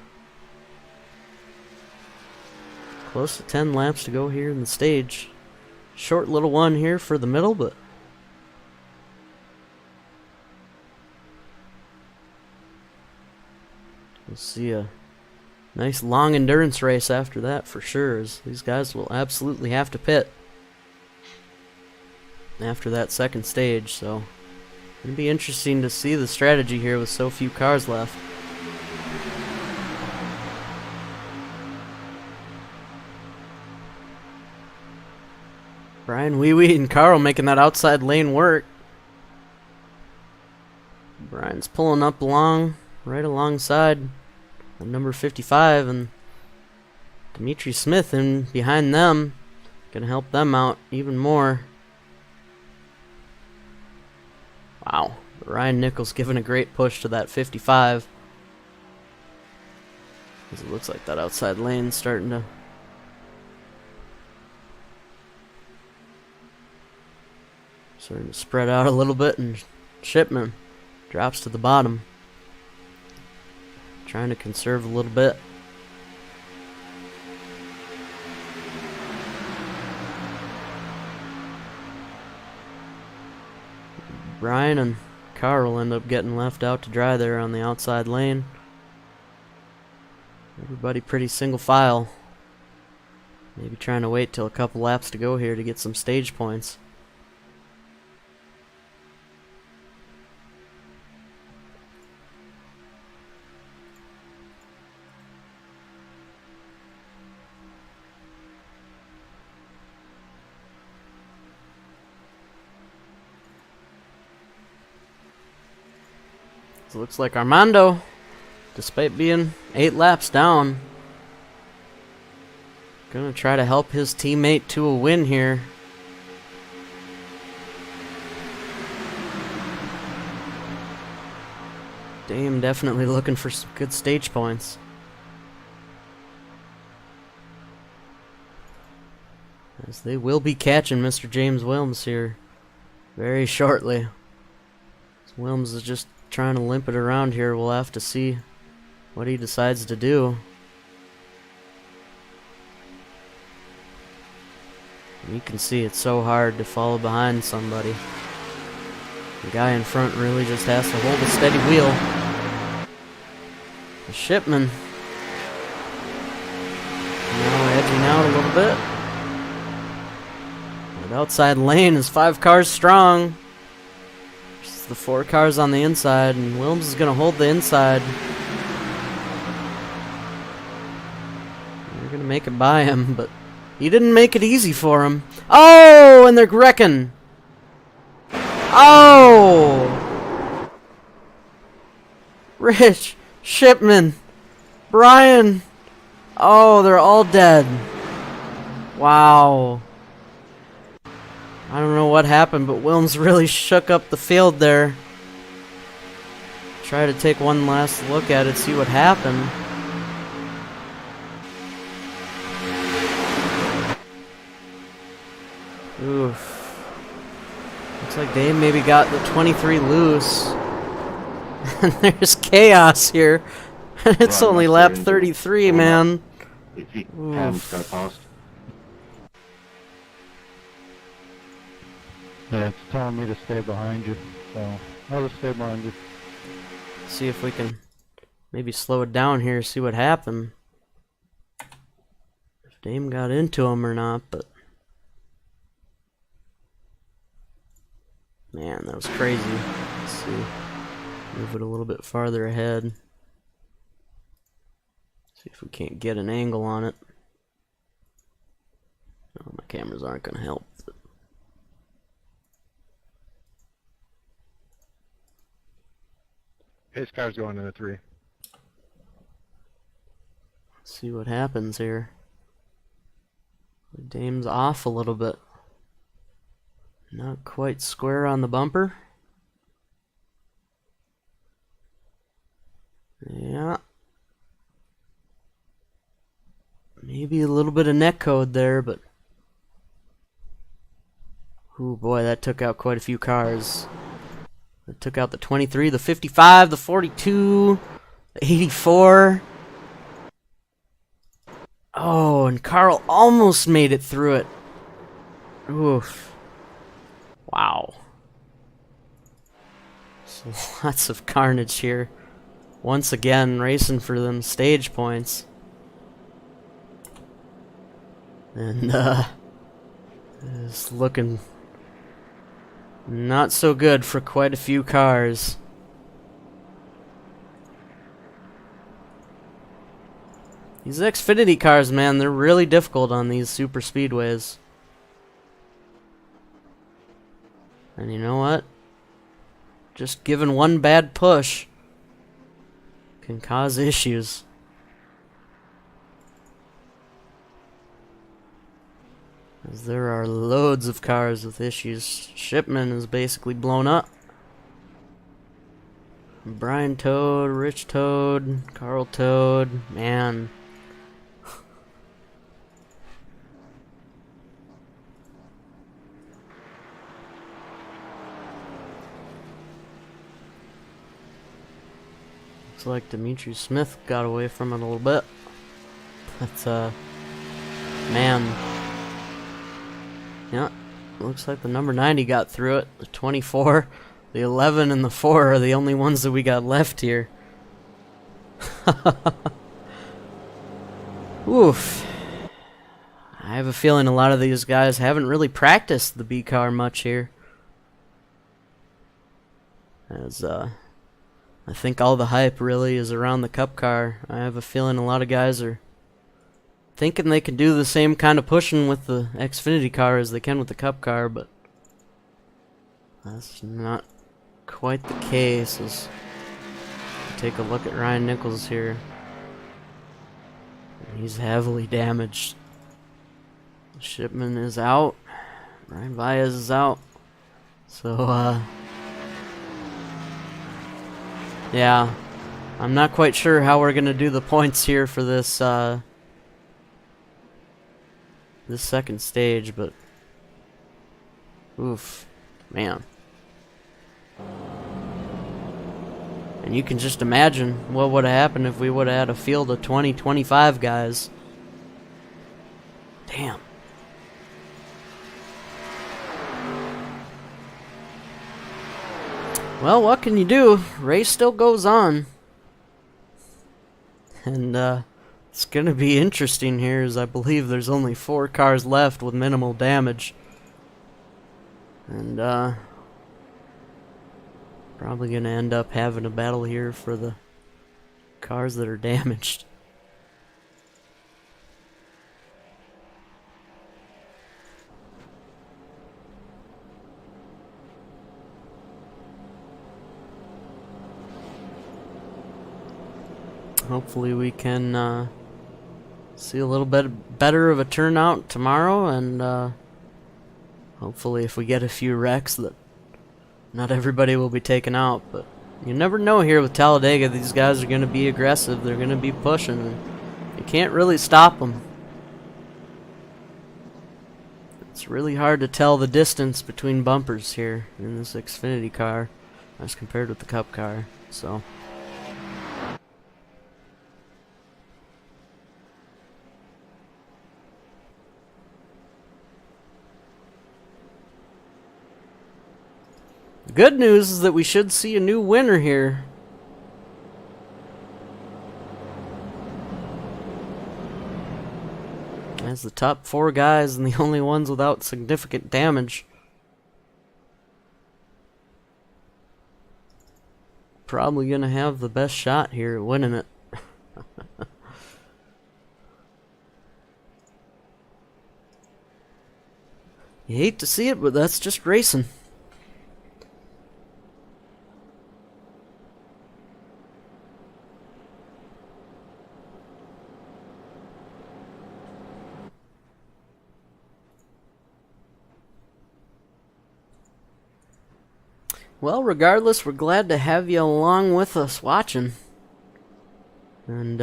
close to 10 laps to go here in the stage. Short little one here for the middle, but we'll see a nice long endurance race after that for sure, as these guys will absolutely have to pit after that second stage, so it'll be interesting to see the strategy here with so few cars left. Brian Wee Wee and Carl making that outside lane work. Brian's pulling up right alongside of number 55, and Dimitri Smith in behind them, gonna help them out even more. Wow, Ryan Nichols giving a great push to that 55. As it looks like that outside lane's starting to spread out a little bit, and Shipman drops to the bottom. Trying to conserve a little bit. Brian and Carl end up getting left out to dry there on the outside lane. Everybody pretty single file. Maybe trying to wait till a couple laps to go here to get some stage points. So it looks like Armando, despite being 8 laps down, gonna try to help his teammate to a win here. Dame definitely looking for some good stage points. As they will be catching Mr. James Wilms here very shortly. Wilms is just trying to limp it around here. We'll have to see what he decides to do. You can see it's so hard to follow behind somebody. The guy in front really just has to hold a steady wheel. The Shipman now edging out a little bit. That outside lane is 5 cars strong. There's the 4 cars on the inside, and Wilms is going to hold the inside. They're going to make it by him, but he didn't make it easy for him. Oh, and they're wrecking. Oh! Rich, Shipman, Brian. Oh, they're all dead. Wow. I don't know what happened, but Wilms really shook up the field there. Try to take one last look at it, see what happened. Oof. Looks like Dave maybe got the 23 loose. And there's chaos here. It's Right, only that's lap very 33, interesting. man. If he Oof. hands go past. Yeah, it's telling me to stay behind you, so I'll just stay behind you. See if we can maybe slow it down here, see what happened. If Dame got into him or not, but... Man, that was crazy. Let's see. Move it a little bit farther ahead. See if we can't get an angle on it. Oh, my cameras aren't going to help. His car's going in the 3. Let's see what happens here. Dame's off a little bit. Not quite square on the bumper. Yeah. Maybe a little bit of neck code there, but... Ooh, boy, that took out quite a few cars. It took out the 23, the 55, the 42, the 84. Oh, and Carl almost made it through it. Oof. Wow. So lots of carnage here. Once again, racing for them stage points. And, it's looking not so good for quite a few cars. These Xfinity cars, man, they're really difficult on these super speedways. And you know what? Just giving one bad push can cause issues. As there are loads of cars with issues. Shipman is basically blown up. Brian Toad, Rich Toad, Carl Toad, man. Looks like Dimitri Smith got away from it a little bit. But, man. Yeah, looks like the number 90 got through it. The 24, the 11, and the 4 are the only ones that we got left here. Oof. I have a feeling a lot of these guys haven't really practiced the B car much here. As, I think all the hype really is around the Cup car. I have a feeling a lot of guys are thinking they can do the same kind of pushing with the Xfinity car as they can with the Cup car, but that's not quite the case. As we take a look at Ryan Nichols here. He's heavily damaged. Shipman is out. Brian Baez is out. So, yeah. I'm not quite sure how we're going to do the points here for this, this second stage, but oof, man. And you can just imagine what would have happened if we would have had a field of 20, 25 guys. Damn. Well, what can you do? Race still goes on. And, it's gonna be interesting here, as I believe there's only 4 cars left with minimal damage. And, probably gonna end up having a battle here for the cars that are damaged. Hopefully we can, see a little bit better of a turnout tomorrow, and Hopefully if we get a few wrecks that not everybody will be taken out, but you never know here with Talladega. These guys are going to be aggressive. They're going to be pushing, and you can't really stop them. It's really hard to tell the distance between bumpers here in this Xfinity car as compared with the Cup car. So the good news is that we should see a new winner here. As the top 4 guys and the only ones without significant damage. Probably gonna have the best shot here at winning it. You hate to see it, but that's just racing. Well, regardless, we're glad to have you along with us watching. And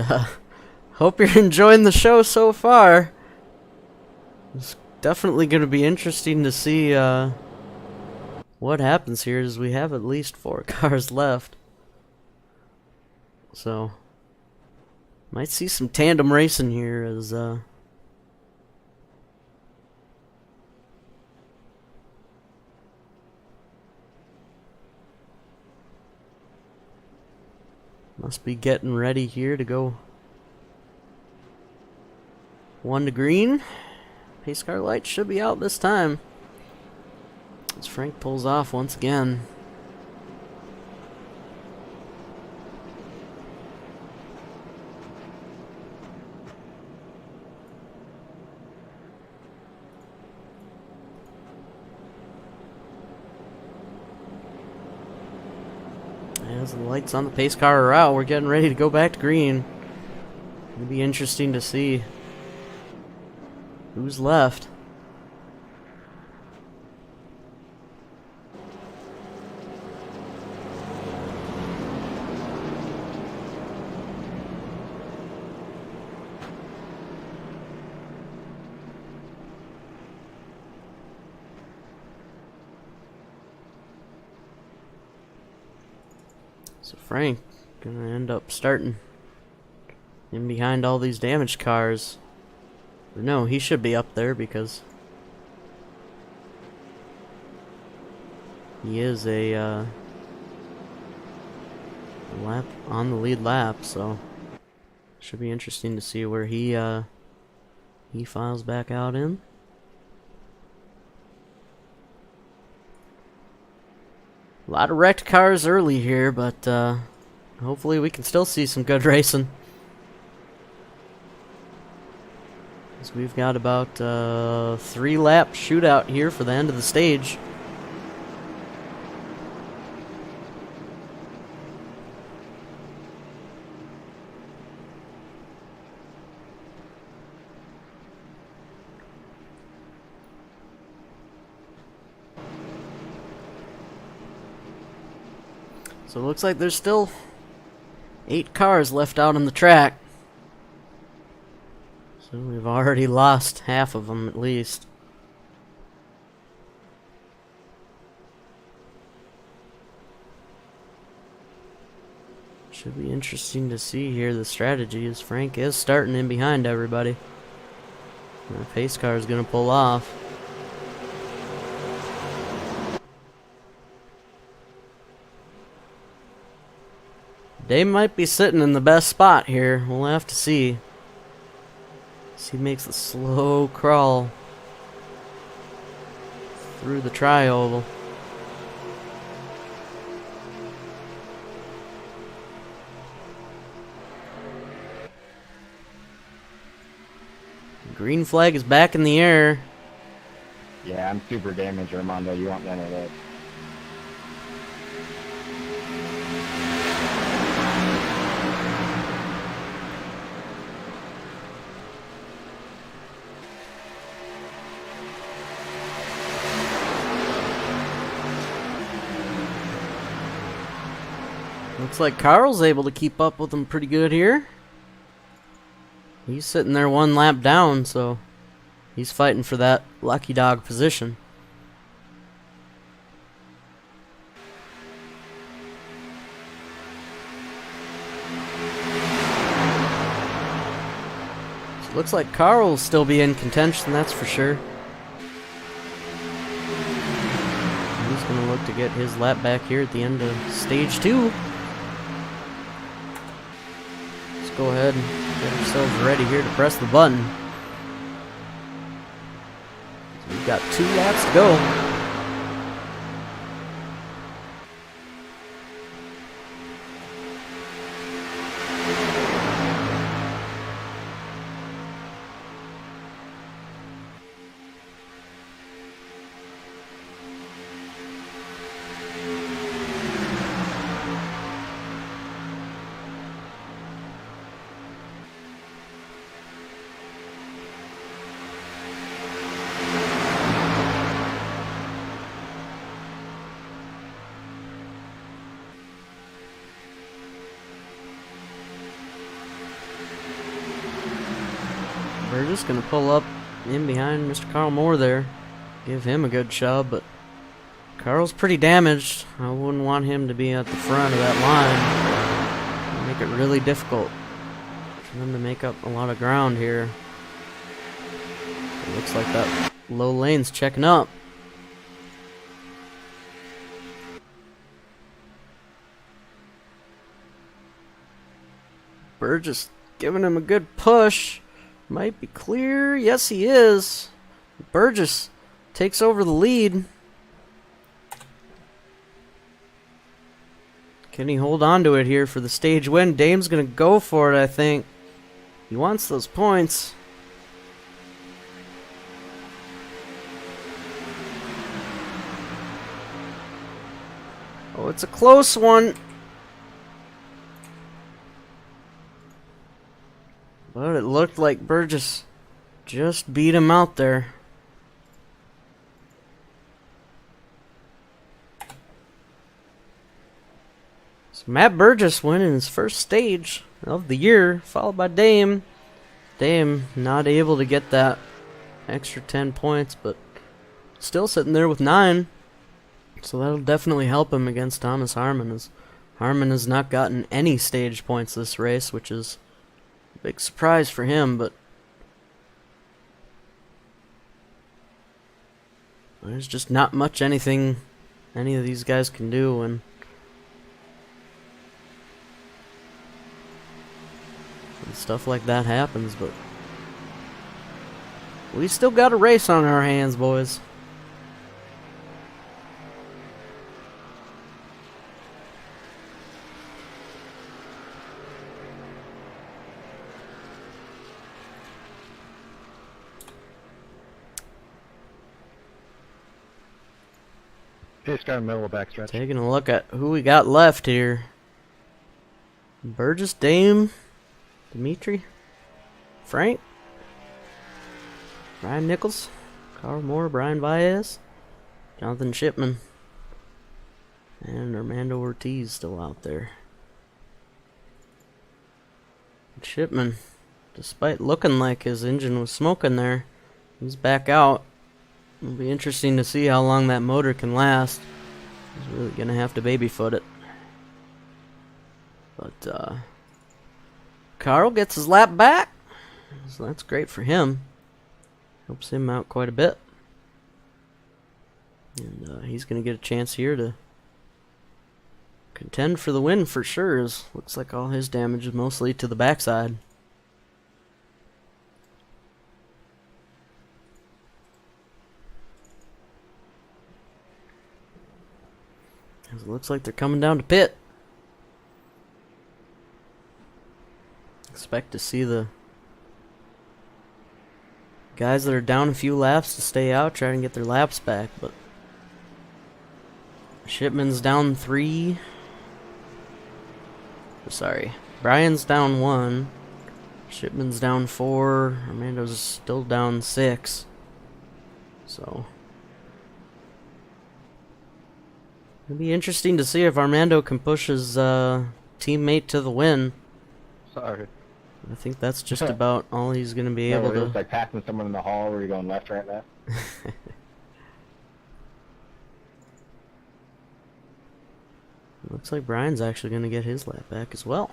hope you're enjoying the show so far. It's definitely going to be interesting to see what happens here, as we have at least 4 cars left. So, might see some tandem racing here as must be getting ready here to go 1 to green. Pace car lights should be out this time, as Frank pulls off once again. As the lights on the pace car are out, we're getting ready to go back to green. It'll be interesting to see who's left. So Frank gonna end up starting in behind all these damaged cars. Or no, he should be up there because he is a lap on the lead lap, so should be interesting to see where he files back out in. A lot of wrecked cars early here, but hopefully we can still see some good racing. So we've got about 3-lap shootout here for the end of the stage. So it looks like there's still 8 cars left out on the track. So we've already lost half of them at least. Should be interesting to see here the strategy, as Frank is starting in behind everybody. And the pace car is going to pull off. Dave might be sitting in the best spot here. We'll have to see. As he makes the slow crawl through the tri-oval. Green flag is back in the air. Yeah, I'm super damaged, Armando. You want none of that. Looks like Carl's able to keep up with him pretty good here. He's sitting there one lap down, so he's fighting for that lucky dog position. So looks like Carl will still be in contention, that's for sure. He's going to look to get his lap back here at the end of stage 2. Let's go ahead and get ourselves ready here to press the button. So we've got 2 laps to go. We're just going to pull up in behind Mr. Carl Moore there. Give him a good shove, but Carl's pretty damaged. I wouldn't want him to be at the front of that line. Make it really difficult for them to make up a lot of ground here. It looks like that low lane's checking up. Burgess giving him a good push. Might be clear. Yes, he is. Burgess takes over the lead. Can he hold on to it here for the stage win? Dame's going to go for it, I think. He wants those points. Oh, it's a close one. But it looked like Burgess just beat him out there. So Matt Burgess winning his first stage of the year, followed by Dame. Dame not able to get that extra 10 points, but still sitting there with 9. So that'll definitely help him against Thomas Harmon, as Harmon has not gotten any stage points this race, which is big surprise for him, but there's just not much anything any of these guys can do when stuff like that happens. But we still got a race on our hands, boys. Pace car in the middle of the backstretch. Taking a look at who we got left here. Burgess, Dame, Dimitri, Frank, Brian Nichols, Carl Moore, Brian Baez, Jonathan Shipman, and Armando Ortiz still out there. Shipman, despite looking like his engine was smoking there, he's back out. It'll be interesting to see how long that motor can last. He's really going to have to babyfoot it. But Carl gets his lap back, so that's great for him. Helps him out quite a bit. And he's going to get a chance here to contend for the win for sure. As looks like all his damage is mostly to the backside. It looks like they're coming down to pit. Expect to see the guys that are down a few laps to stay out, try and get their laps back, but Shipman's down 3. Sorry, Brian's down 1. Shipman's down 4. Armando's still down 6. So It'll be interesting to see if Armando can push his teammate to the win. Sorry. I think that's just about all he's going to be No, able it was to. like passing someone in the hall where you're going left, right, left. Looks like Brian's actually going to get his lap back as well.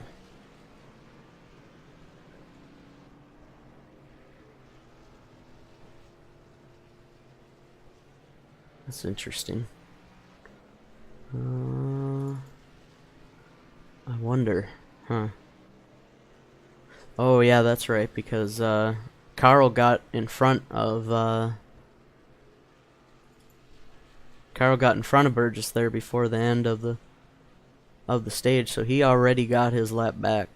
That's interesting. I wonder, huh? Oh yeah, that's right, because Carl got in front of Burgess there before the end of the stage, so he already got his lap back.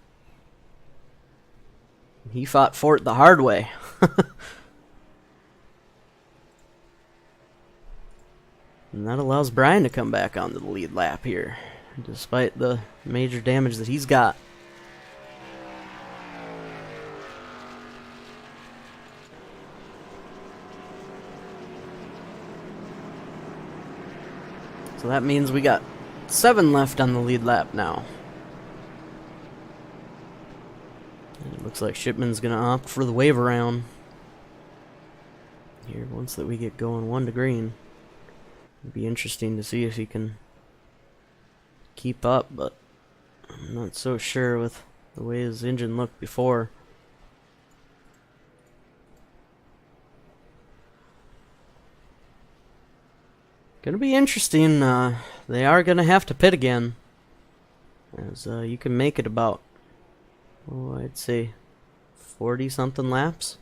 He fought for it the hard way. And that allows Brian to come back onto the lead lap here, despite the major damage that he's got. So that means we got 7 left on the lead lap now. And it looks like Shipman's going to opt for the wave around here once that we get going 1 to green. It'd be interesting to see if he can keep up, but I'm not so sure with the way his engine looked before. Gonna be interesting. They are gonna have to pit again, as you can make it about, oh, I'd say 40 something laps.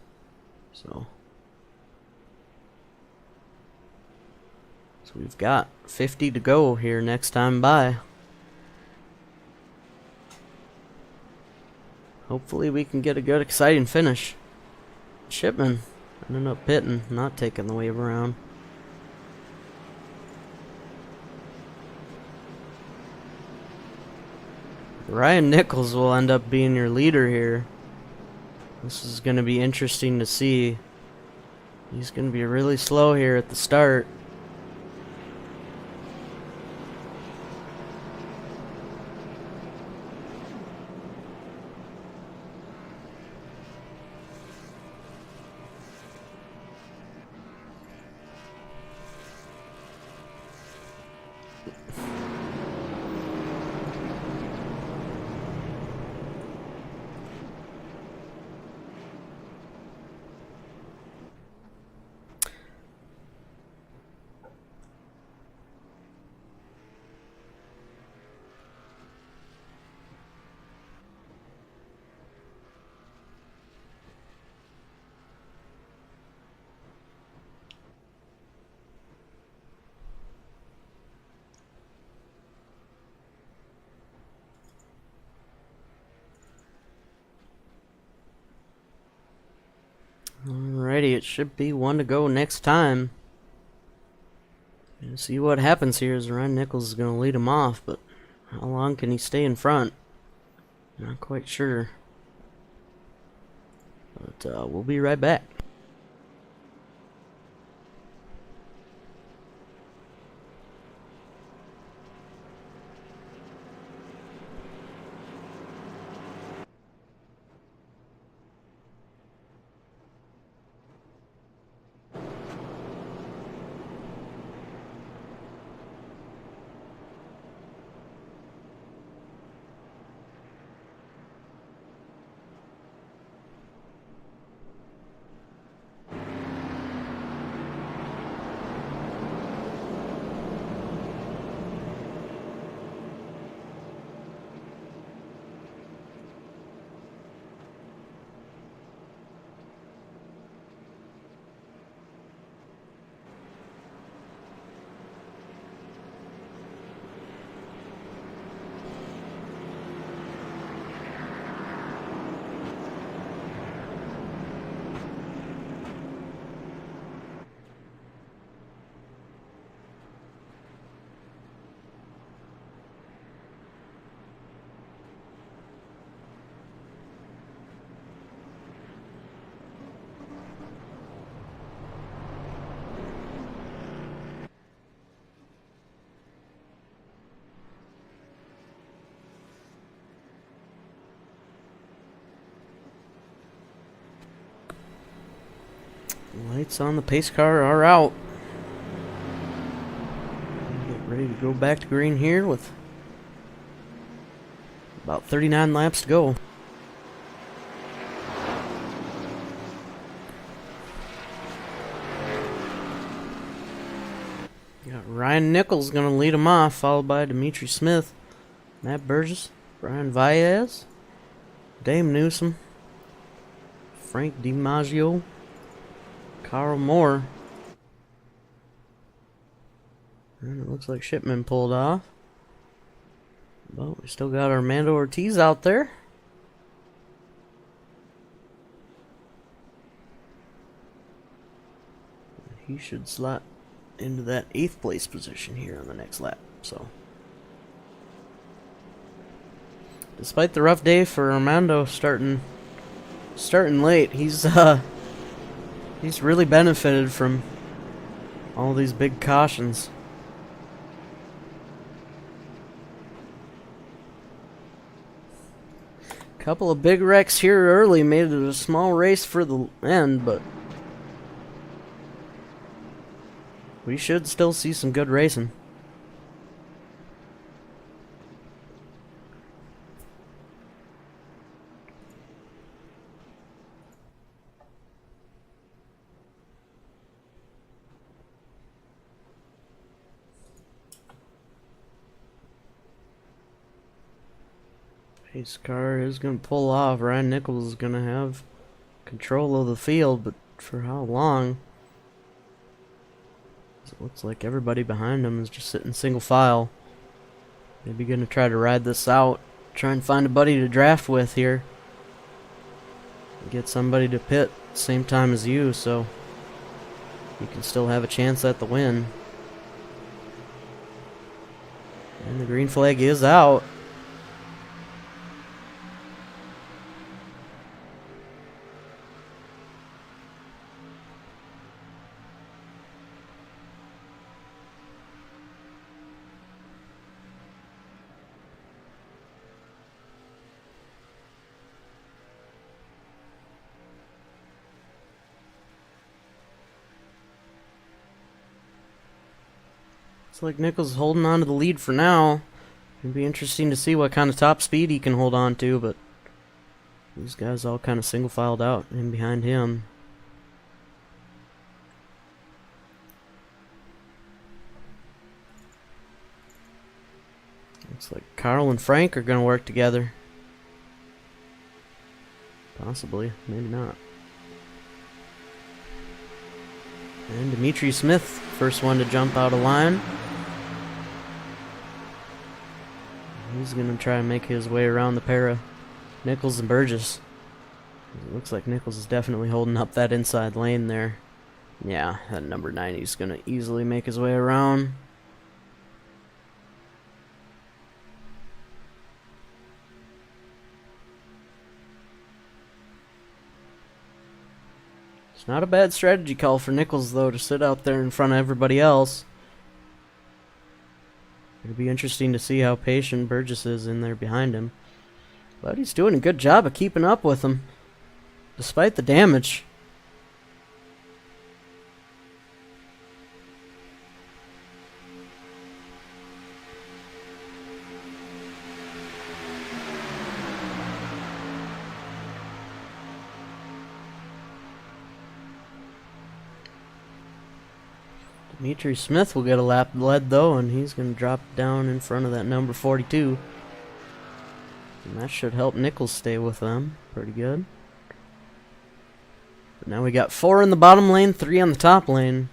So we've got 50 to go here next time by. Hopefully we can get a good, exciting finish. Shipman ended up pitting, not taking the wave around. Ryan Nichols will end up being your leader here. This is going to be interesting to see. He's going to be really slow here at the start. Alrighty, it should be 1 to go next time. Gonna see what happens here, as Ryan Nichols is going to lead him off, but how long can he stay in front? Not quite sure. But we'll be right back. Lights on the pace car are out. Get ready to go back to green here with about 39 laps to go. Got Ryan Nichols going to lead him off, followed by Dimitri Smith, Matt Burgess, Brian Valles, Dame Newsom, Frank DiMaggio, Carl Moore. And it looks like Shipman pulled off. But we still got Armando Ortiz out there. He should slot into that 8th place position here on the next lap. So, despite the rough day for Armando starting late, he's really benefited from all these big cautions. Couple of big wrecks here early made it a small race for the end, but we should still see some good racing. Pace car is going to pull off. Ryan Nichols is going to have control of the field, but for how long? It looks like everybody behind him is just sitting single file. Maybe going to try to ride this out. Try and find a buddy to draft with here. Get somebody to pit at the same time as you, so you can still have a chance at the win. And the green flag is out. Looks like Nichols is holding on to the lead for now. It'll be interesting to see what kind of top speed he can hold on to, but these guys all kind of single filed out in behind him. Looks like Carl and Frank are going to work together. Possibly, maybe not. And Dimitri Smith, first one to jump out of line. He's going to try and make his way around the pair of Nichols and Burgess. It looks like Nichols is definitely holding up that inside lane there. Yeah, that number 90 is going to easily make his way around. It's not a bad strategy call for Nichols, though, to sit out there in front of everybody else. It'll be interesting to see how patient Burgess is in there behind him. But he's doing a good job of keeping up with him, despite the damage. Dimitri Smith will get a lap lead though, and he's going to drop down in front of that number 42. And that should help Nichols stay with them pretty good. But now we got 4 in the bottom lane, 3 on the top lane.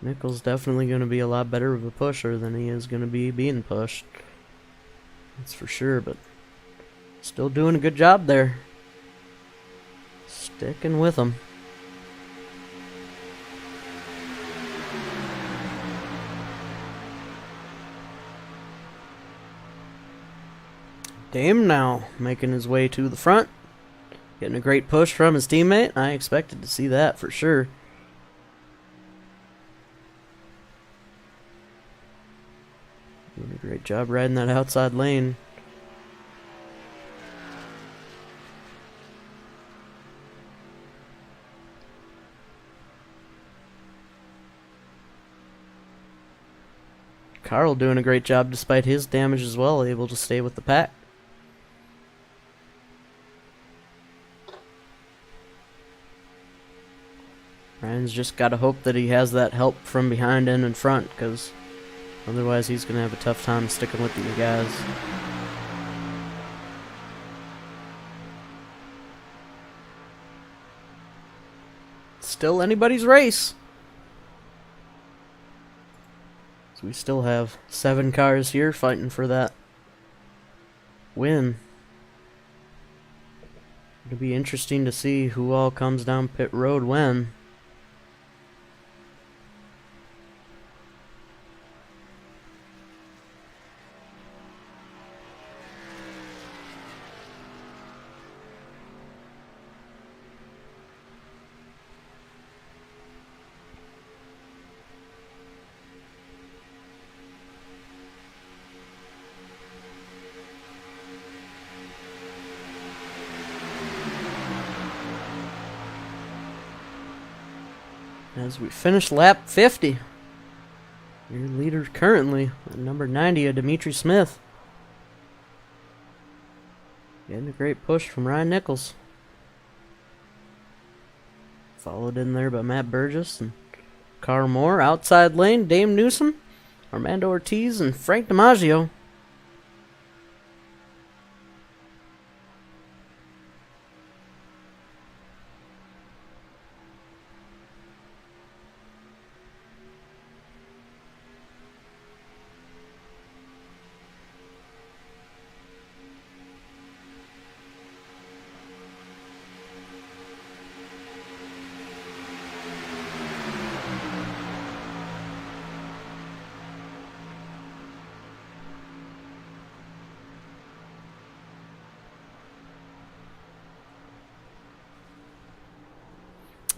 Nichols definitely going to be a lot better of a pusher than he is going to be being pushed. That's for sure, but still doing a good job there. Sticking with him. Dame now making his way to the front. Getting a great push from his teammate. I expected to see that for sure. Great job riding that outside lane. Carl doing a great job despite his damage as well, able to stay with the pack. Ryan's just got to hope that he has that help from behind and in front, because otherwise he's going to have a tough time sticking with these guys. Still anybody's race. So we still have 7 cars here fighting for that win. It'll be interesting to see who all comes down pit road when. As we finish lap 50, your leader currently at number 90, Dimitri Smith. Getting a great push from Ryan Nichols. Followed in there by Matt Burgess and Carl Moore. Outside lane, Dame Newsom, Armando Ortiz, and Frank DiMaggio.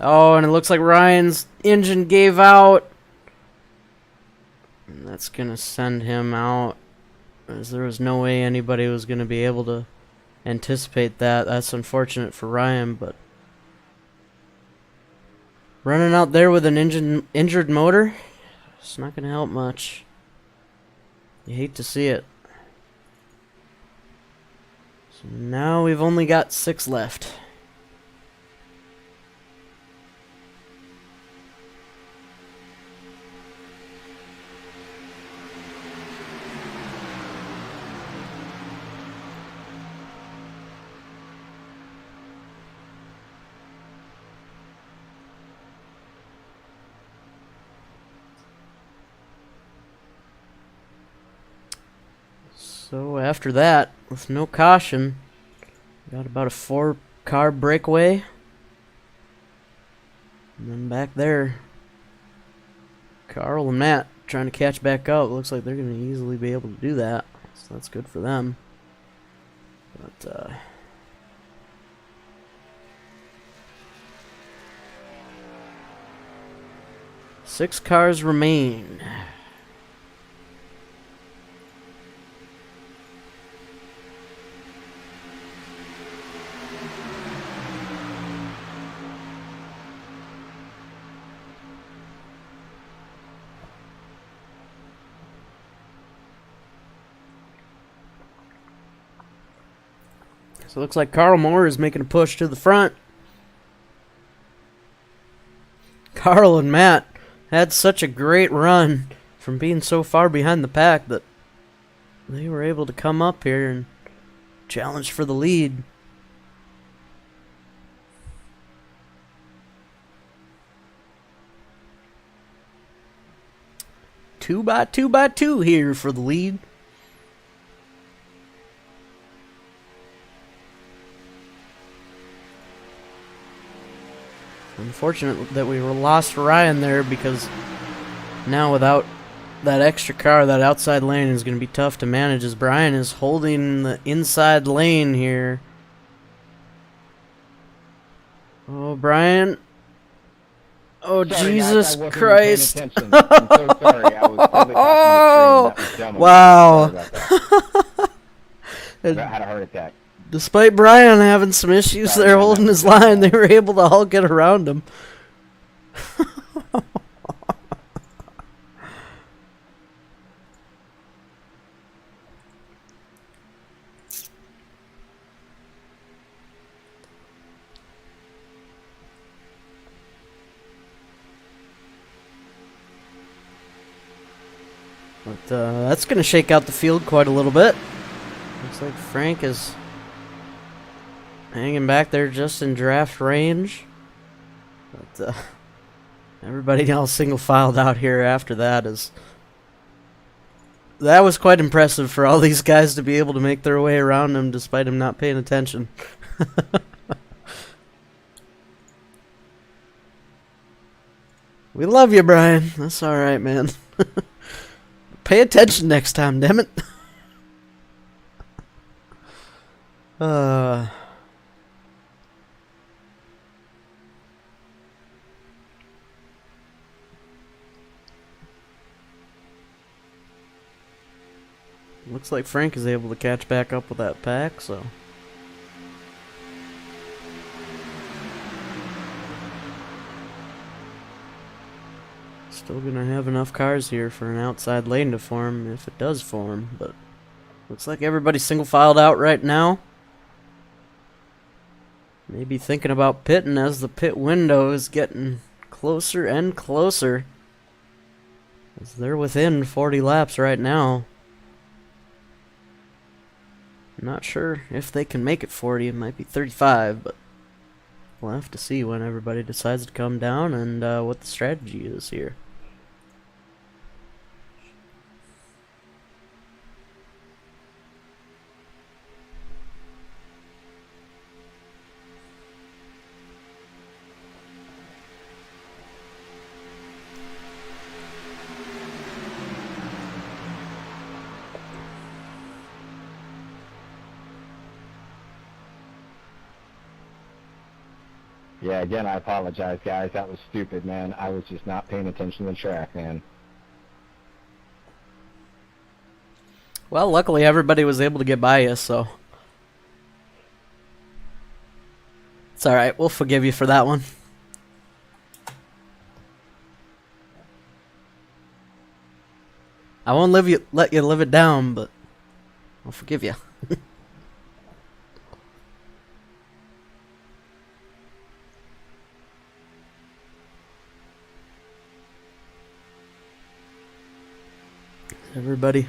Oh, and it looks like Ryan's engine gave out. And that's going to send him out, as there was no way anybody was going to be able to anticipate that. That's unfortunate for Ryan, but running out there with an injured motor, it's not going to help much. You hate to see it. So now we've only got 6 left. So after that, with no caution, got about a 4-car breakaway. And then back there, Carl and Matt trying to catch back up. Looks like they're going to easily be able to do that. So that's good for them. But, 6 cars remain. So it looks like Carl Moore is making a push to the front. Carl and Matt had such a great run from being so far behind the pack that they were able to come up here and challenge for the lead. Two by two here for the lead. Unfortunate that we lost Ryan there, because now without that extra car, that outside lane is going to be tough to manage, as Brian is holding the inside lane here. Oh, Brian. Oh, Sorry, Jesus guys, I wasn't Christ. even paying attention. I'm so sorry. I was totally Oh, the screen. That was dumb of me. wow. Sorry about that. I had a heart attack. Despite Brian having some issues Sorry, there man, holding that his was bad, line, they guys. were able to all get around him. But that's going to shake out the field quite a little bit. Looks like Frank is hanging back there just in draft range. But everybody else single filed out here after that is... That was quite impressive for all these guys to be able to make their way around him despite him not paying attention. We love you, Brian. That's alright, man. Pay attention next time, damn it. Looks like Frank is able to catch back up with that pack, so... Still gonna have enough cars here for an outside lane to form, if it does form, but... Looks like everybody's single filed out right now. Maybe thinking about pitting as the pit window is getting closer and closer. As they're within 40 laps right now. I'm not sure if they can make it 40, it might be 35, but we'll have to see when everybody decides to come down and what the strategy is here. Yeah, again, I apologize, guys. That was stupid, man. I was just not paying attention to the track, man. Well, luckily everybody was able to get by you, so... It's alright, we'll forgive you for that one. I won't let you live it down, but I'll forgive you. Everybody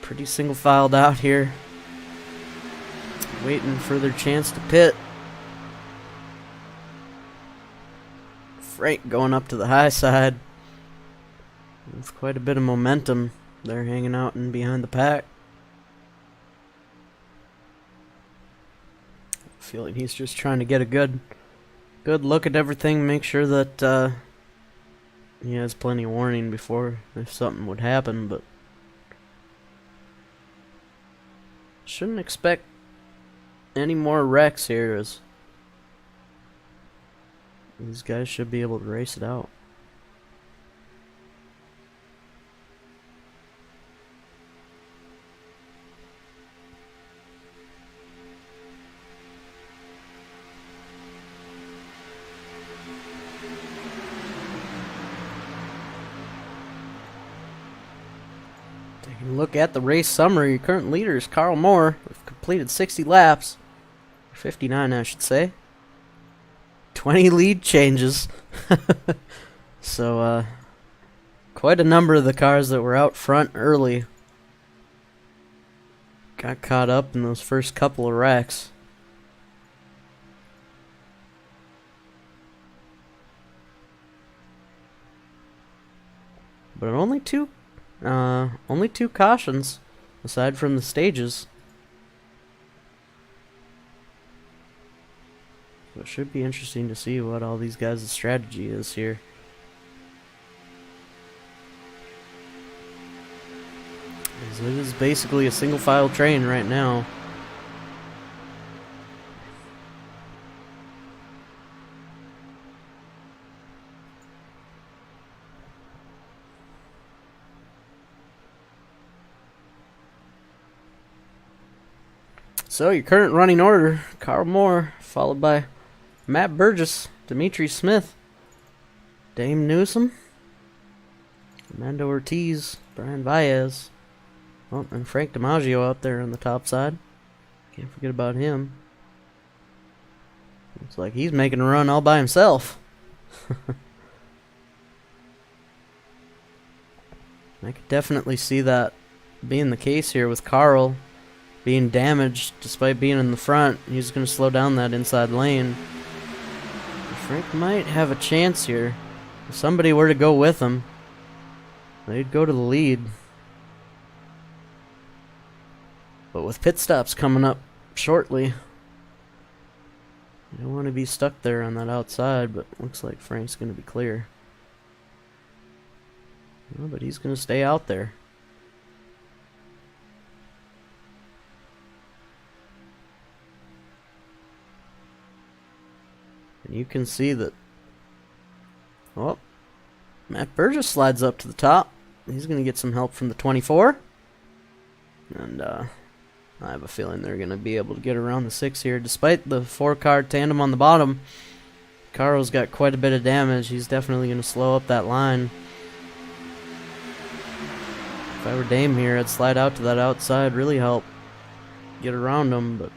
pretty single filed out here, waiting for their chance to pit. Frank going up to the high side with quite a bit of momentum. They're hanging out in behind the pack. Feeling he's just trying to get a good look at everything, make sure that he has plenty of warning before if something would happen, but shouldn't expect any more wrecks here, as these guys should be able to race it out. Look at the race summary. Current leader is Carl Moore. We've completed 60 laps. 59, I should say. 20 lead changes. So, quite a number of the cars that were out front early got caught up in those first couple of wrecks. But only two cautions, aside from the stages. So it should be interesting to see what all these guys' strategy is here. As it is basically a single file train right now. So your current running order: Carl Moore, followed by Matt Burgess, Dimitri Smith, Dame Newsom, Amanda Ortiz, Brian Baez, oh, and Frank DiMaggio out there on the top side. Can't forget about him. Looks like he's making a run all by himself. I could definitely see that being the case here with Carl being damaged despite being in the front. He's going to slow down that inside lane. Frank might have a chance here. If somebody were to go with him, they'd go to the lead. But with pit stops coming up shortly, you don't want to be stuck there on that outside, but looks like Frank's going to be clear. No, but he's going to stay out there. And you can see that, oh, Matt Burgess slides up to the top. He's going to get some help from the 24. And I have a feeling they're going to be able to get around the 6 here. Despite the 4-car tandem on the bottom, Carl's got quite a bit of damage. He's definitely going to slow up that line. If I were Dame here, I'd slide out to that outside, really help get around him, but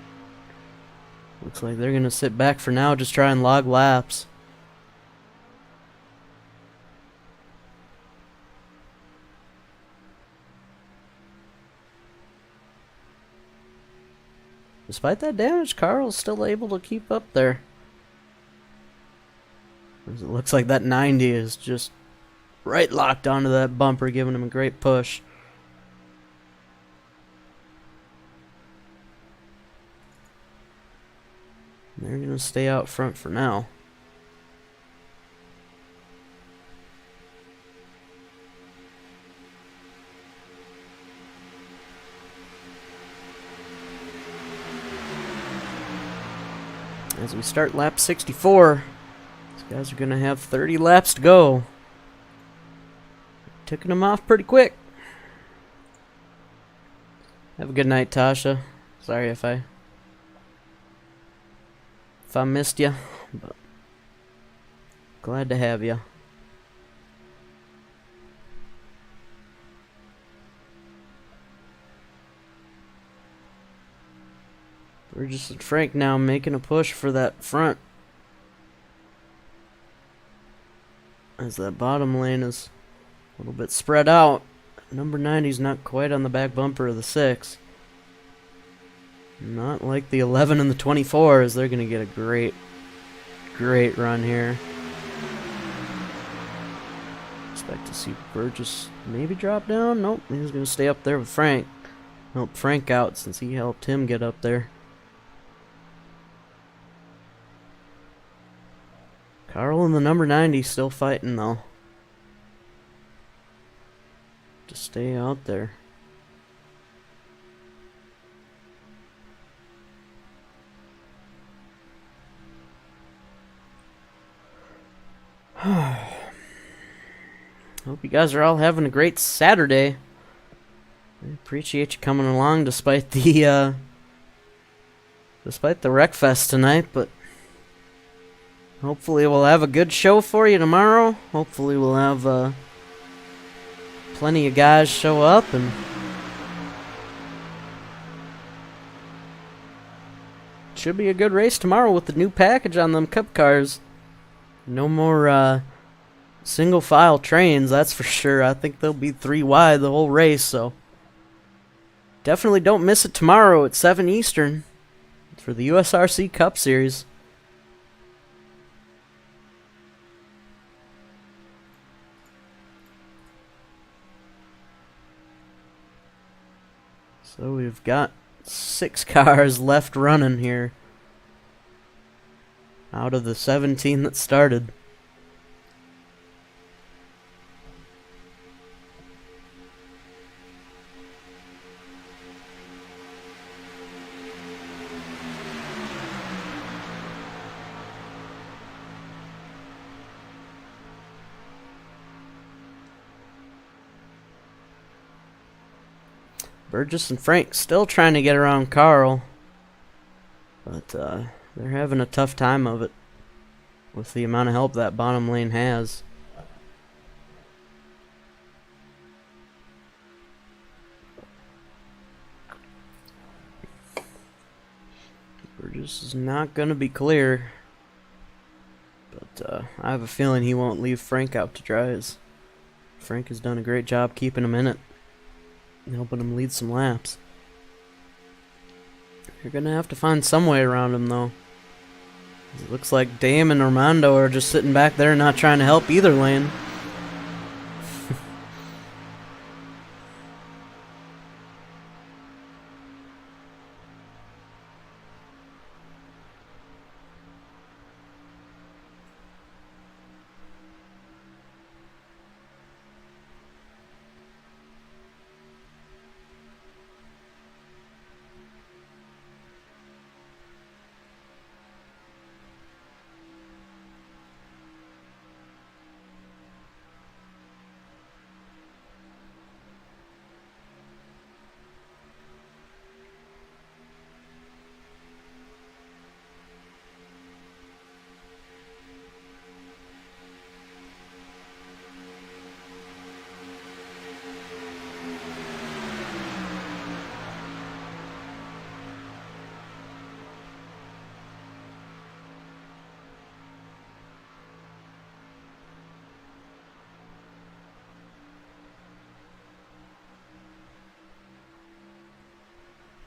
looks like they're going to sit back for now, just try and log laps. Despite that damage, Carl's still able to keep up there. It looks like that 90 is just right locked onto that bumper, giving him a great push. They're going to stay out front for now. As we start lap 64, these guys are going to have 30 laps to go. Ticking them off pretty quick. Have a good night, Tasha. Sorry if I missed you, but glad to have you. Burgess and Frank now making a push for that front, as that bottom lane is a little bit spread out. Number 90's not quite on the back bumper of the 6. Not like the 11 and the 24, as they're going to get a great run here. Expect to see Burgess maybe drop down. Nope, he's going to stay up there with Frank. Help Frank out since he helped him get up there. Carl and the number 90 still fighting though, to stay out there. Hope you guys are all having a great Saturday. I appreciate you coming along despite the Wreckfest tonight, but hopefully we'll have a good show for you tomorrow. Hopefully we'll have plenty of guys show up, and should be a good race tomorrow with the new package on them Cup cars. No more single file trains, that's for sure. I think they'll be 3 wide the whole race, so definitely don't miss it tomorrow at 7 Eastern for the USRC Cup Series. So we've got 6 cars left running here out of the 17 that started. Burgess and Frank still trying to get around Carl. But they're having a tough time of it with the amount of help that bottom lane has. Burgess is not going to be clear. But I have a feeling he won't leave Frank out to dry. As Frank has done a great job keeping him in it and helping him lead some laps. You're going to have to find some way around him, though. It looks like Dame and Armando are just sitting back there not trying to help either lane.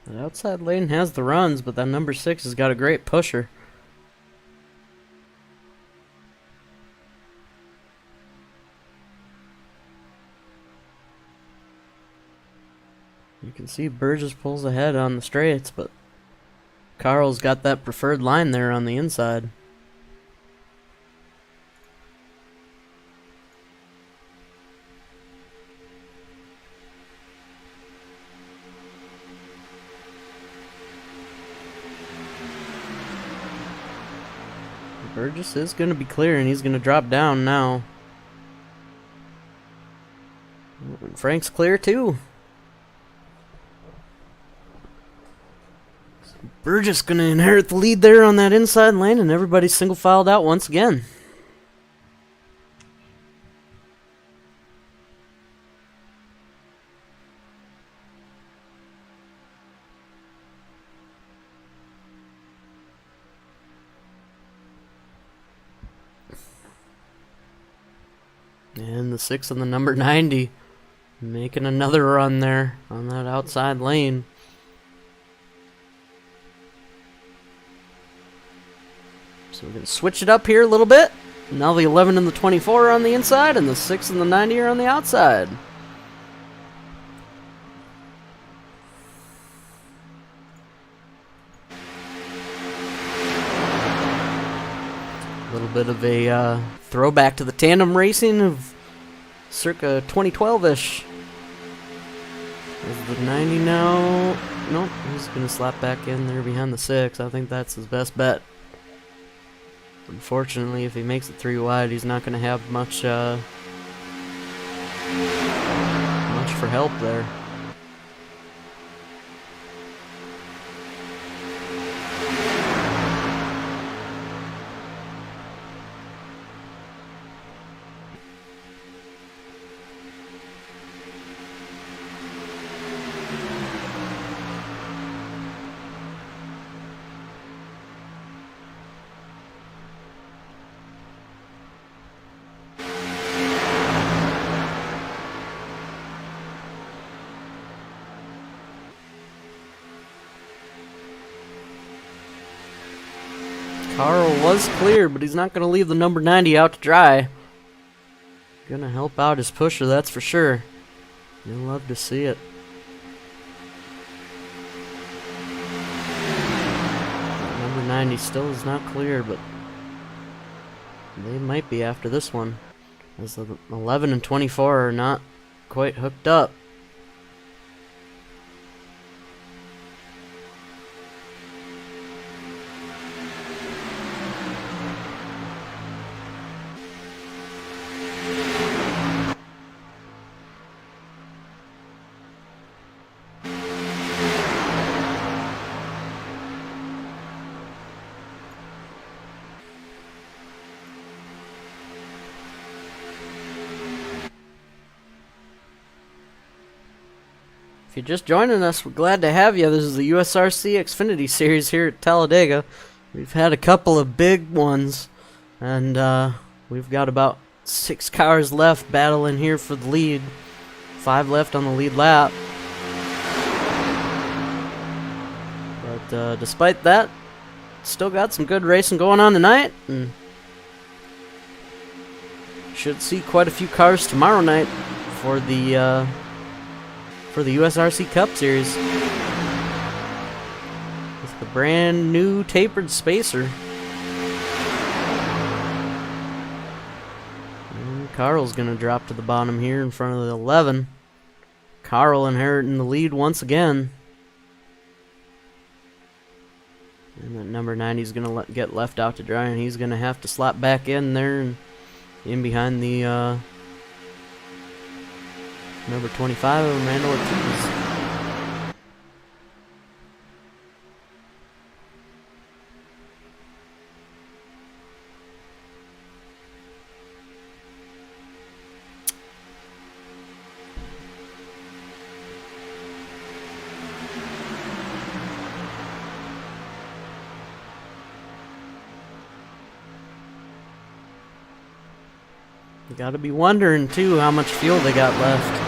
The outside lane has the runs, but that number 6 has got a great pusher. You can see Burgess pulls ahead on the straights, but Carl's got that preferred line there on the inside. Burgess is going to be clear, and he's going to drop down now. And Frank's clear too. Burgess going to inherit the lead there on that inside lane, and everybody's single filed out once again. And the 6 and the number 90 making another run there on that outside lane. So we're going to switch it up here a little bit. Now the 11 and the 24 are on the inside, and the 6 and the 90 are on the outside. A little bit of a throwback to the tandem racing of circa 2012-ish. Is the 90 now? Nope, he's going to slap back in there behind the 6. I think that's his best bet. Unfortunately, if he makes it 3 wide, he's not going to have much for help there. Carl was clear, but he's not going to leave the number 90 out to dry. Going to help out his pusher, that's for sure. You'll love to see it. Number 90 still is not clear, but they might be after this one, as the 11 and 24 are not quite hooked up. If you're just joining us, we're glad to have you. This is the USRC Xfinity Series here at Talladega. We've had a couple of big ones, and we've got about 6 cars left battling here for the lead. 5 left on the lead lap. But despite that, still got some good racing going on tonight, and should see quite a few cars tomorrow night for the USRC Cup Series with the brand new tapered spacer. And Carl's gonna drop to the bottom here in front of the 11. Carl inheriting the lead once again. And that number 90 is going to get left out to dry, and he's going to have to slap back in there and in behind the number 25, Amanda Ortiz. You gotta be wondering, too, how much fuel they got left.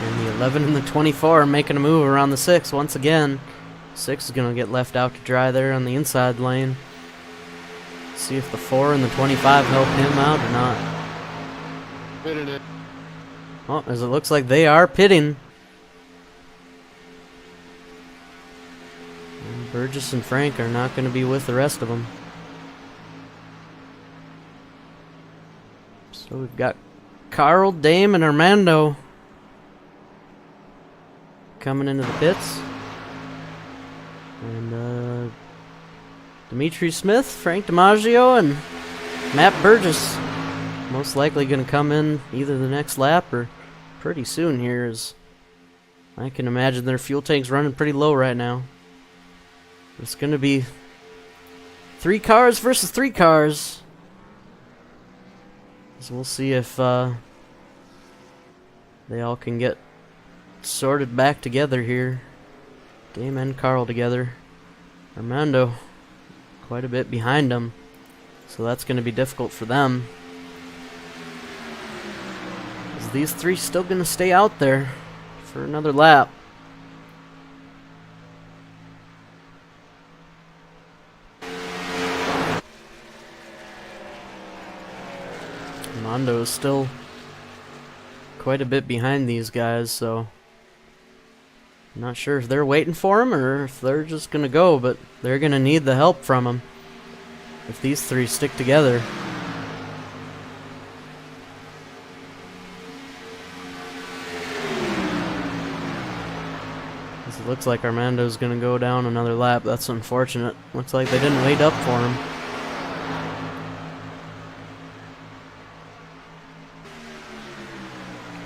And the 11 and the 24 are making a move around the 6 once again. 6 is gonna get left out to dry there on the inside lane. See if the 4 and the 25 help him out or not. Pitted it. Well, as it looks like they are pitting. And Burgess and Frank are not going to be with the rest of them. So we've got Carl, Dame, and Armando coming into the pits. And Dimitri Smith, Frank DiMaggio, and Matt Burgess most likely going to come in either the next lap or pretty soon here, as I can imagine their fuel tank's running pretty low right now. It's going to be 3 cars versus 3 cars. So we'll see if they all can get sorted back together here. Dame and Carl together. Armando quite a bit behind them, so that's going to be difficult for them. Is these 3 still going to stay out there for another lap? Armando is still quite a bit behind these guys, so I'm not sure if they're waiting for him or if they're just going to go, but they're going to need the help from him if these 3 stick together. It looks like Armando's going to go down another lap. That's unfortunate. Looks like they didn't wait up for him.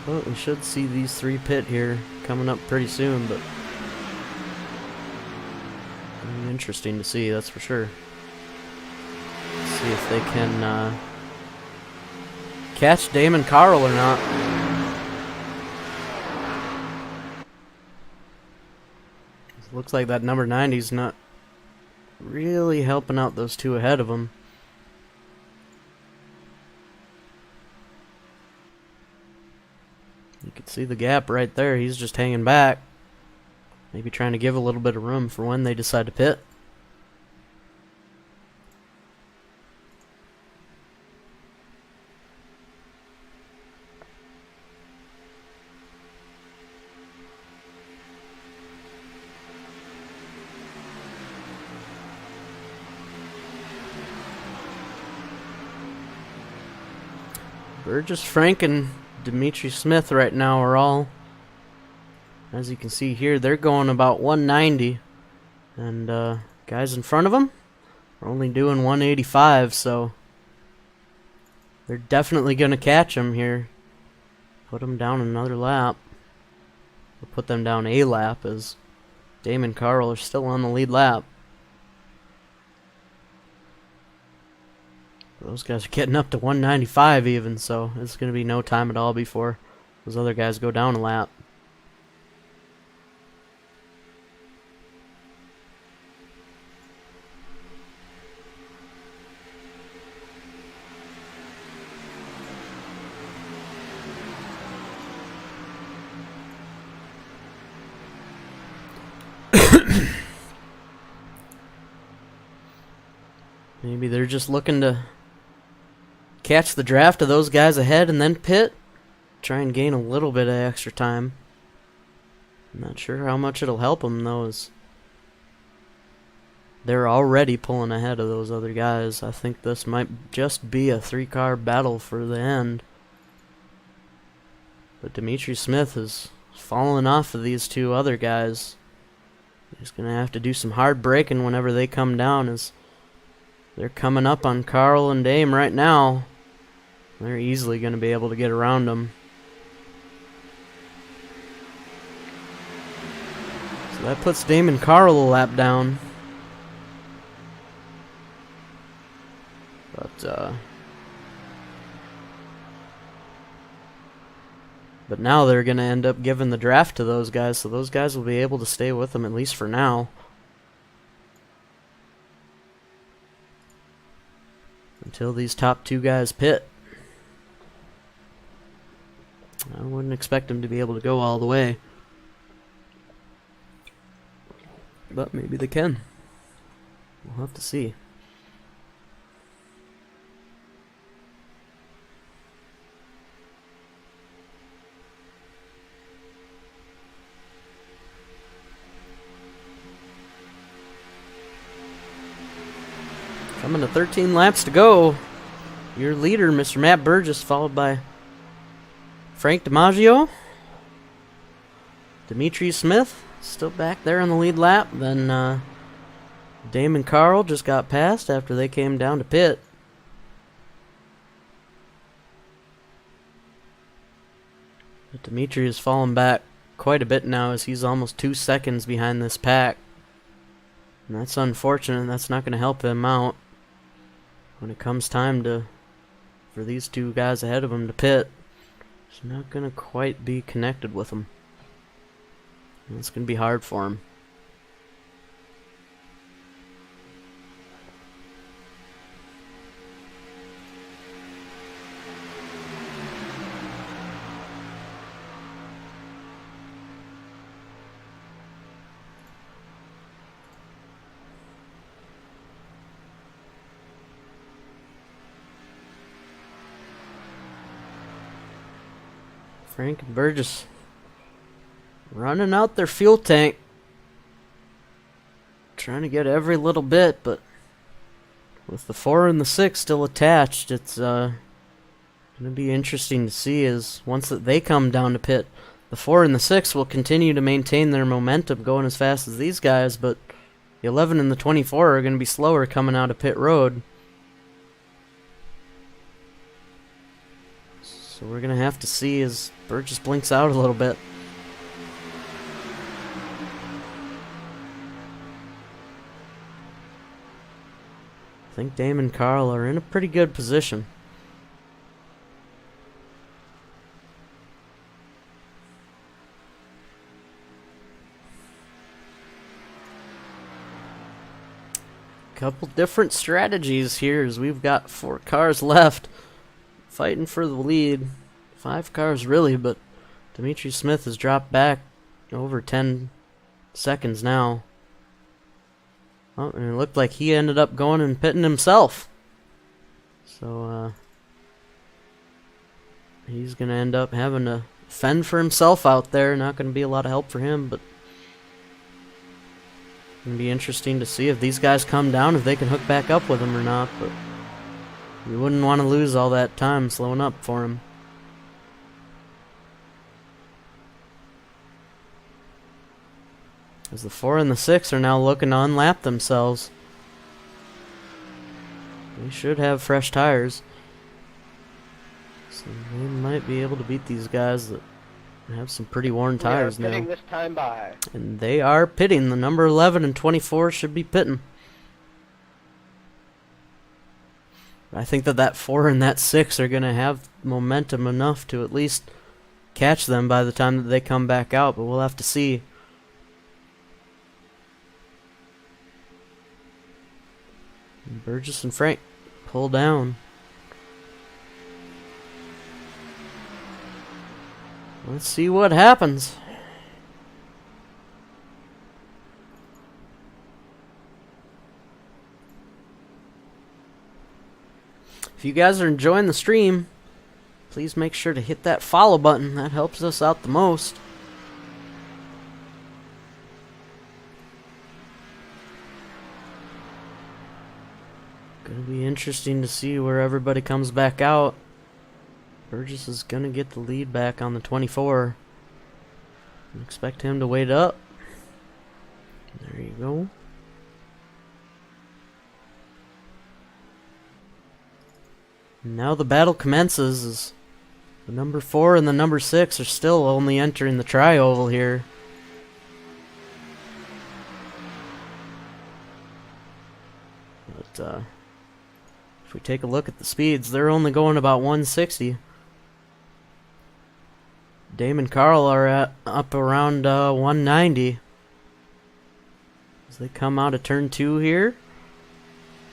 Well, we should see these 3 pit here coming up pretty soon, but it'll be interesting to see, that's for sure. See if they can catch Damon Carl or not. It looks like that number 90's not really helping out those 2 ahead of him. You can see the gap right there. He's just hanging back. Maybe trying to give a little bit of room for when they decide to pit. Burgess, Frank, and Dimitri Smith right now are all, as you can see here, they're going about 190, and guys in front of them are only doing 185, so they're definitely going to catch him here. put them down another lap. Or put them down a lap, as Dame and Carl are still on the lead lap. Those guys are getting up to 195 even, so it's going to be no time at all before those other guys go down a lap. Maybe they're just looking to catch the draft of those guys ahead and then pit. Try and gain a little bit of extra time. I'm not sure how much it'll help them, though, as they're already pulling ahead of those other guys. I think this might just be a 3-car battle for the end. But Dimitri Smith is falling off of these two other guys. He's going to have to do some hard braking whenever they come down, as they're coming up on Carl and Dame right now. They're easily going to be able to get around them. So that puts Dame and Carl a lap down. But now they're going to end up giving the draft to those guys, so those guys will be able to stay with them at least for now. Until these top two guys pit. I wouldn't expect them to be able to go all the way. But maybe they can. We'll have to see. Coming to 13 laps to go. Your leader, Mr. Matt Burgess, followed by Frank DiMaggio. Dimitri Smith, still back there on the lead lap. Then Dame and Carl just got passed after they came down to pit. But Dimitri has fallen back quite a bit now, as he's almost 2 seconds behind this pack. And that's unfortunate. That's not going to help him out when it comes time for these two guys ahead of him to pit. It's not going to quite be connected with him. And it's going to be hard for him. Frank and Burgess running out their fuel tank. Trying to get every little bit, but with the 4 and the 6 still attached, it's going to be interesting to see, as once that they come down to pit, the 4 and the 6 will continue to maintain their momentum going as fast as these guys, but the 11 and the 24 are going to be slower coming out of pit road. So we're going to have to see as Burgess blinks out a little bit. I think Dame and Carl are in a pretty good position. Couple different strategies here, as we've got 4 cars left fighting for the lead. 5 cars really, but Dimitri Smith has dropped back over 10 seconds now. Oh, and it looked like he ended up going and pitting himself. So he's going to end up having to fend for himself out there. Not going to be a lot of help for him, but it's going to be interesting to see if these guys come down, if they can hook back up with him or not. But we wouldn't want to lose all that time slowing up for him. As the 4 and the 6 are now looking to unlap themselves. They should have fresh tires. So they might be able to beat these guys that have some pretty worn tires We are pitting now. this time by. And they are pitting. The number 11 and 24 should be pitting. I think that 4 and that 6 are going to have momentum enough to at least catch them by the time that they come back out, but we'll have to see. And Burgess and Frank pull down. Let's see what happens. If you guys are enjoying the stream, please make sure to hit that follow button. That helps us out the most. Gonna be interesting to see where everybody comes back out. Burgess is gonna get the lead back on the 24. Expect him to wait up. There you go. Now the battle commences as the number 4 and the number 6 are still only entering the tri-oval here. But if we take a look at the speeds, they're only going about 160. Dame and Carl are up around 190. As they come out of turn 2 here,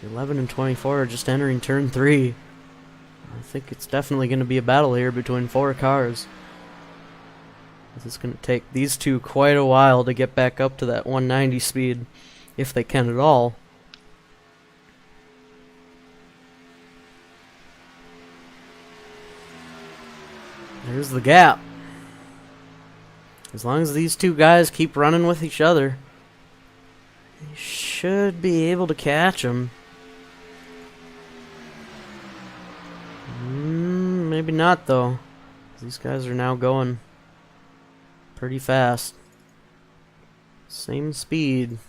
11 and 24 are just entering turn 3. I think it's definitely going to be a battle here between 4 cars. It's going to take these two quite a while to get back up to that 190 speed, if they can at all. There's the gap. As long as these two guys keep running with each other, they should be able to catch them. Maybe not, though. These guys are now going pretty fast. Same speed.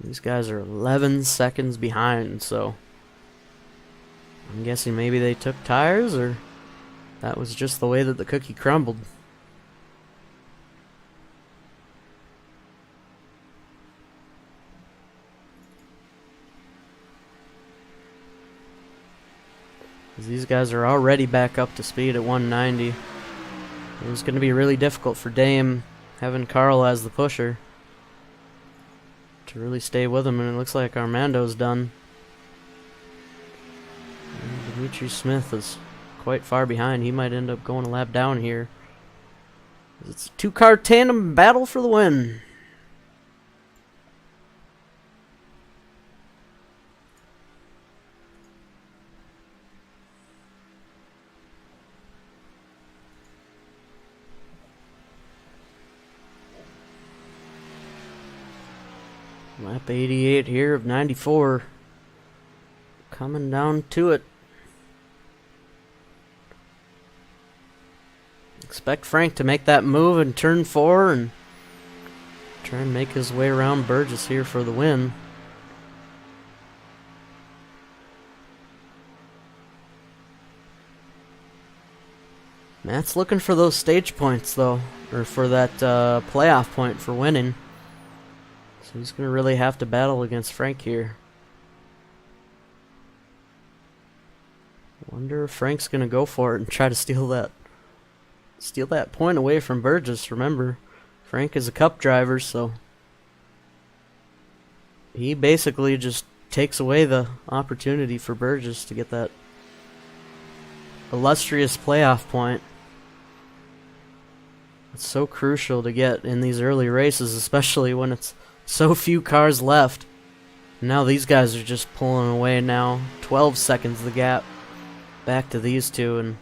These guys are 11 seconds behind, so I'm guessing maybe they took tires, or that was just the way that the cookie crumbled. These guys are already back up to speed at 190. It was going to be really difficult for Dame, having Carl as the pusher, to really stay with him, and it looks like Armando's done. And Dimitri Smith is quite far behind. He might end up going a lap down here. It's a 2-car tandem battle for the win. Lap 88 here of 94. Coming down to it. Expect Frank to make that move in turn 4 and try and make his way around Burgess here for the win. Matt's looking for those stage points, though, or for that playoff point for winning. So he's going to really have to battle against Frank here. Wonder if Frank's going to go for it and try to steal that point away from Burgess. Remember, Frank is a cup driver, so he basically just takes away the opportunity for Burgess to get that illustrious playoff point. It's so crucial to get in these early races, especially when it's so few cars left. Now these guys are just pulling away now. 12 seconds the gap back to these two, and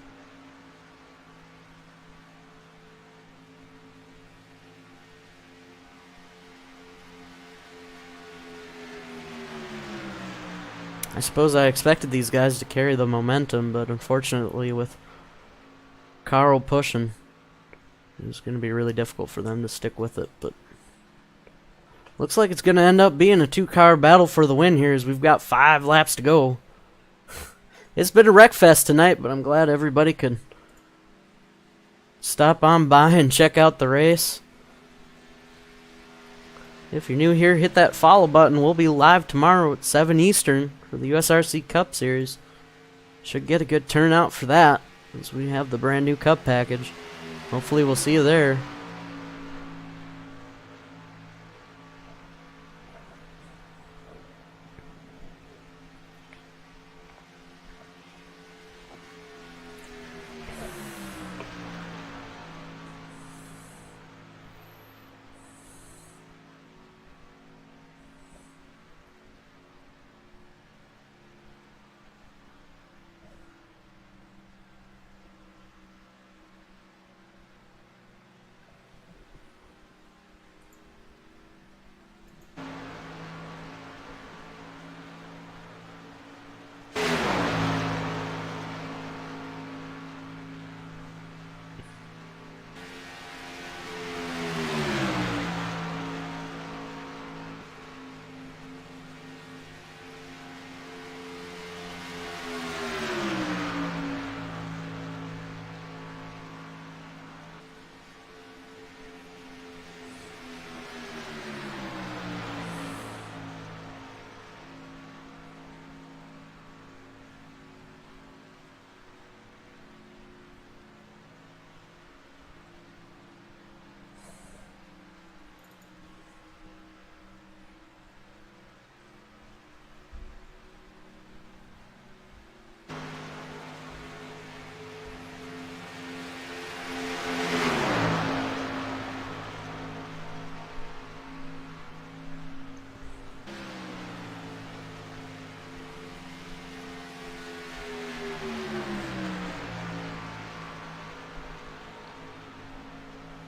I suppose I expected these guys to carry the momentum, but unfortunately with Carl pushing, it was going to be really difficult for them to stick with it. But Looks like it's going to end up being a 2-car battle for the win here as we've got 5 laps to go. It's been a wreck fest tonight, but I'm glad everybody could stop on by and check out the race. If you're new here, hit that follow button. We'll be live tomorrow at 7 Eastern for the USRC Cup Series. Should get a good turnout for that, as we have the brand new Cup package. Hopefully we'll see you there.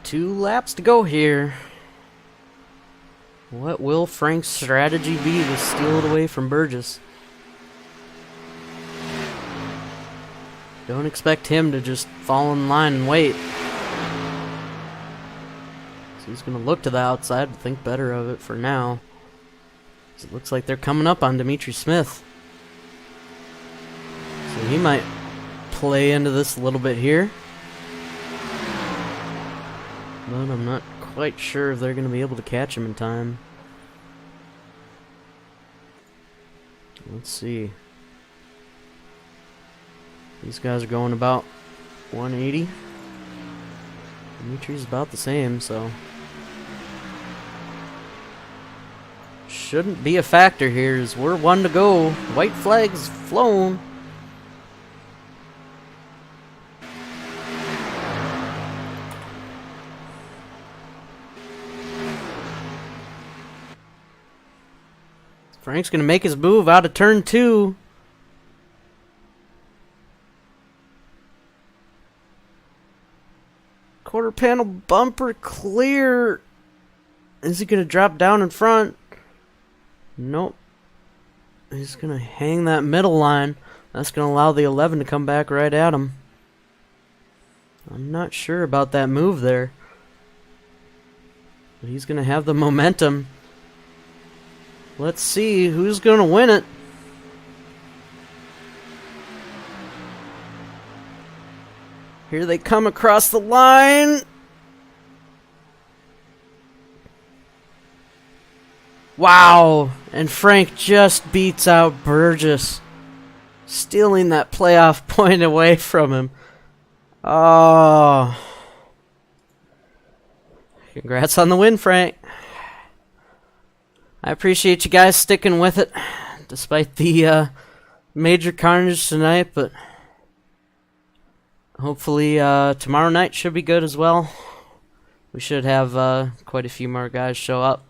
Two laps to go here. What will Frank's strategy be to steal it away from Burgess? Don't expect him to just fall in line and wait. So he's going to look to the outside and think better of it for now. So it looks like they're coming up on Dimitri Smith. So he might play into this a little bit here. But I'm not quite sure if they're going to be able to catch him in time. Let's see. These guys are going about 180. Dimitri's about the same, so shouldn't be a factor here as we're 1 to go. White flag's flown. Frank's going to make his move out of turn 2. Quarter panel bumper clear. Is he going to drop down in front? Nope. He's going to hang that middle line. That's going to allow the 11 to come back right at him. I'm not sure about that move there. But he's going to have the momentum. Let's see who's going to win it. Here they come across the line. Wow. And Frank just beats out Burgess, stealing that playoff point away from him. Oh. Congrats on the win, Frank. I appreciate you guys sticking with it, despite the major carnage tonight, but hopefully tomorrow night should be good as well. We should have quite a few more guys show up.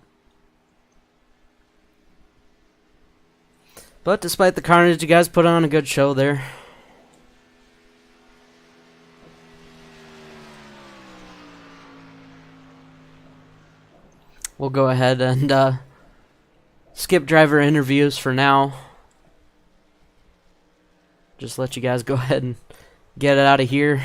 But despite the carnage, you guys put on a good show there. We'll go ahead and skip driver interviews for now. Just let you guys go ahead and get it out of here.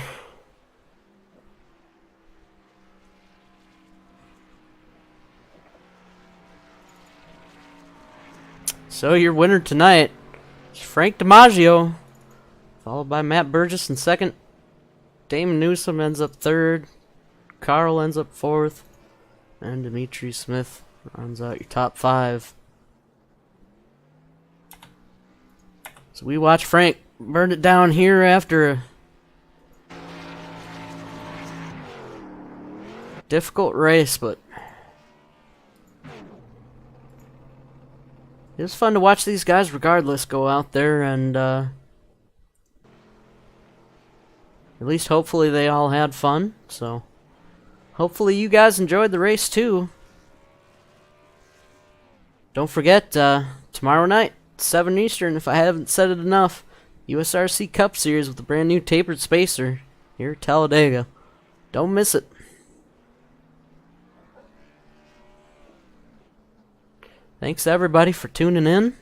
So your winner tonight is Frank DiMaggio, followed by Matt Burgess in second. Damon Newsom ends up third. Carl ends up fourth. And Dimitri Smith rounds out your top 5. So we watch Frank burn it down here after a difficult race, but it was fun to watch these guys regardless go out there and at least hopefully they all had fun. So hopefully you guys enjoyed the race too. Don't forget, tomorrow night, 7 Eastern, if I haven't said it enough, USRC Cup Series with a brand new tapered spacer here at Talladega. Don't miss it. Thanks everybody for tuning in.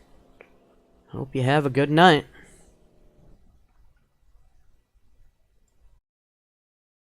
Hope you have a good night.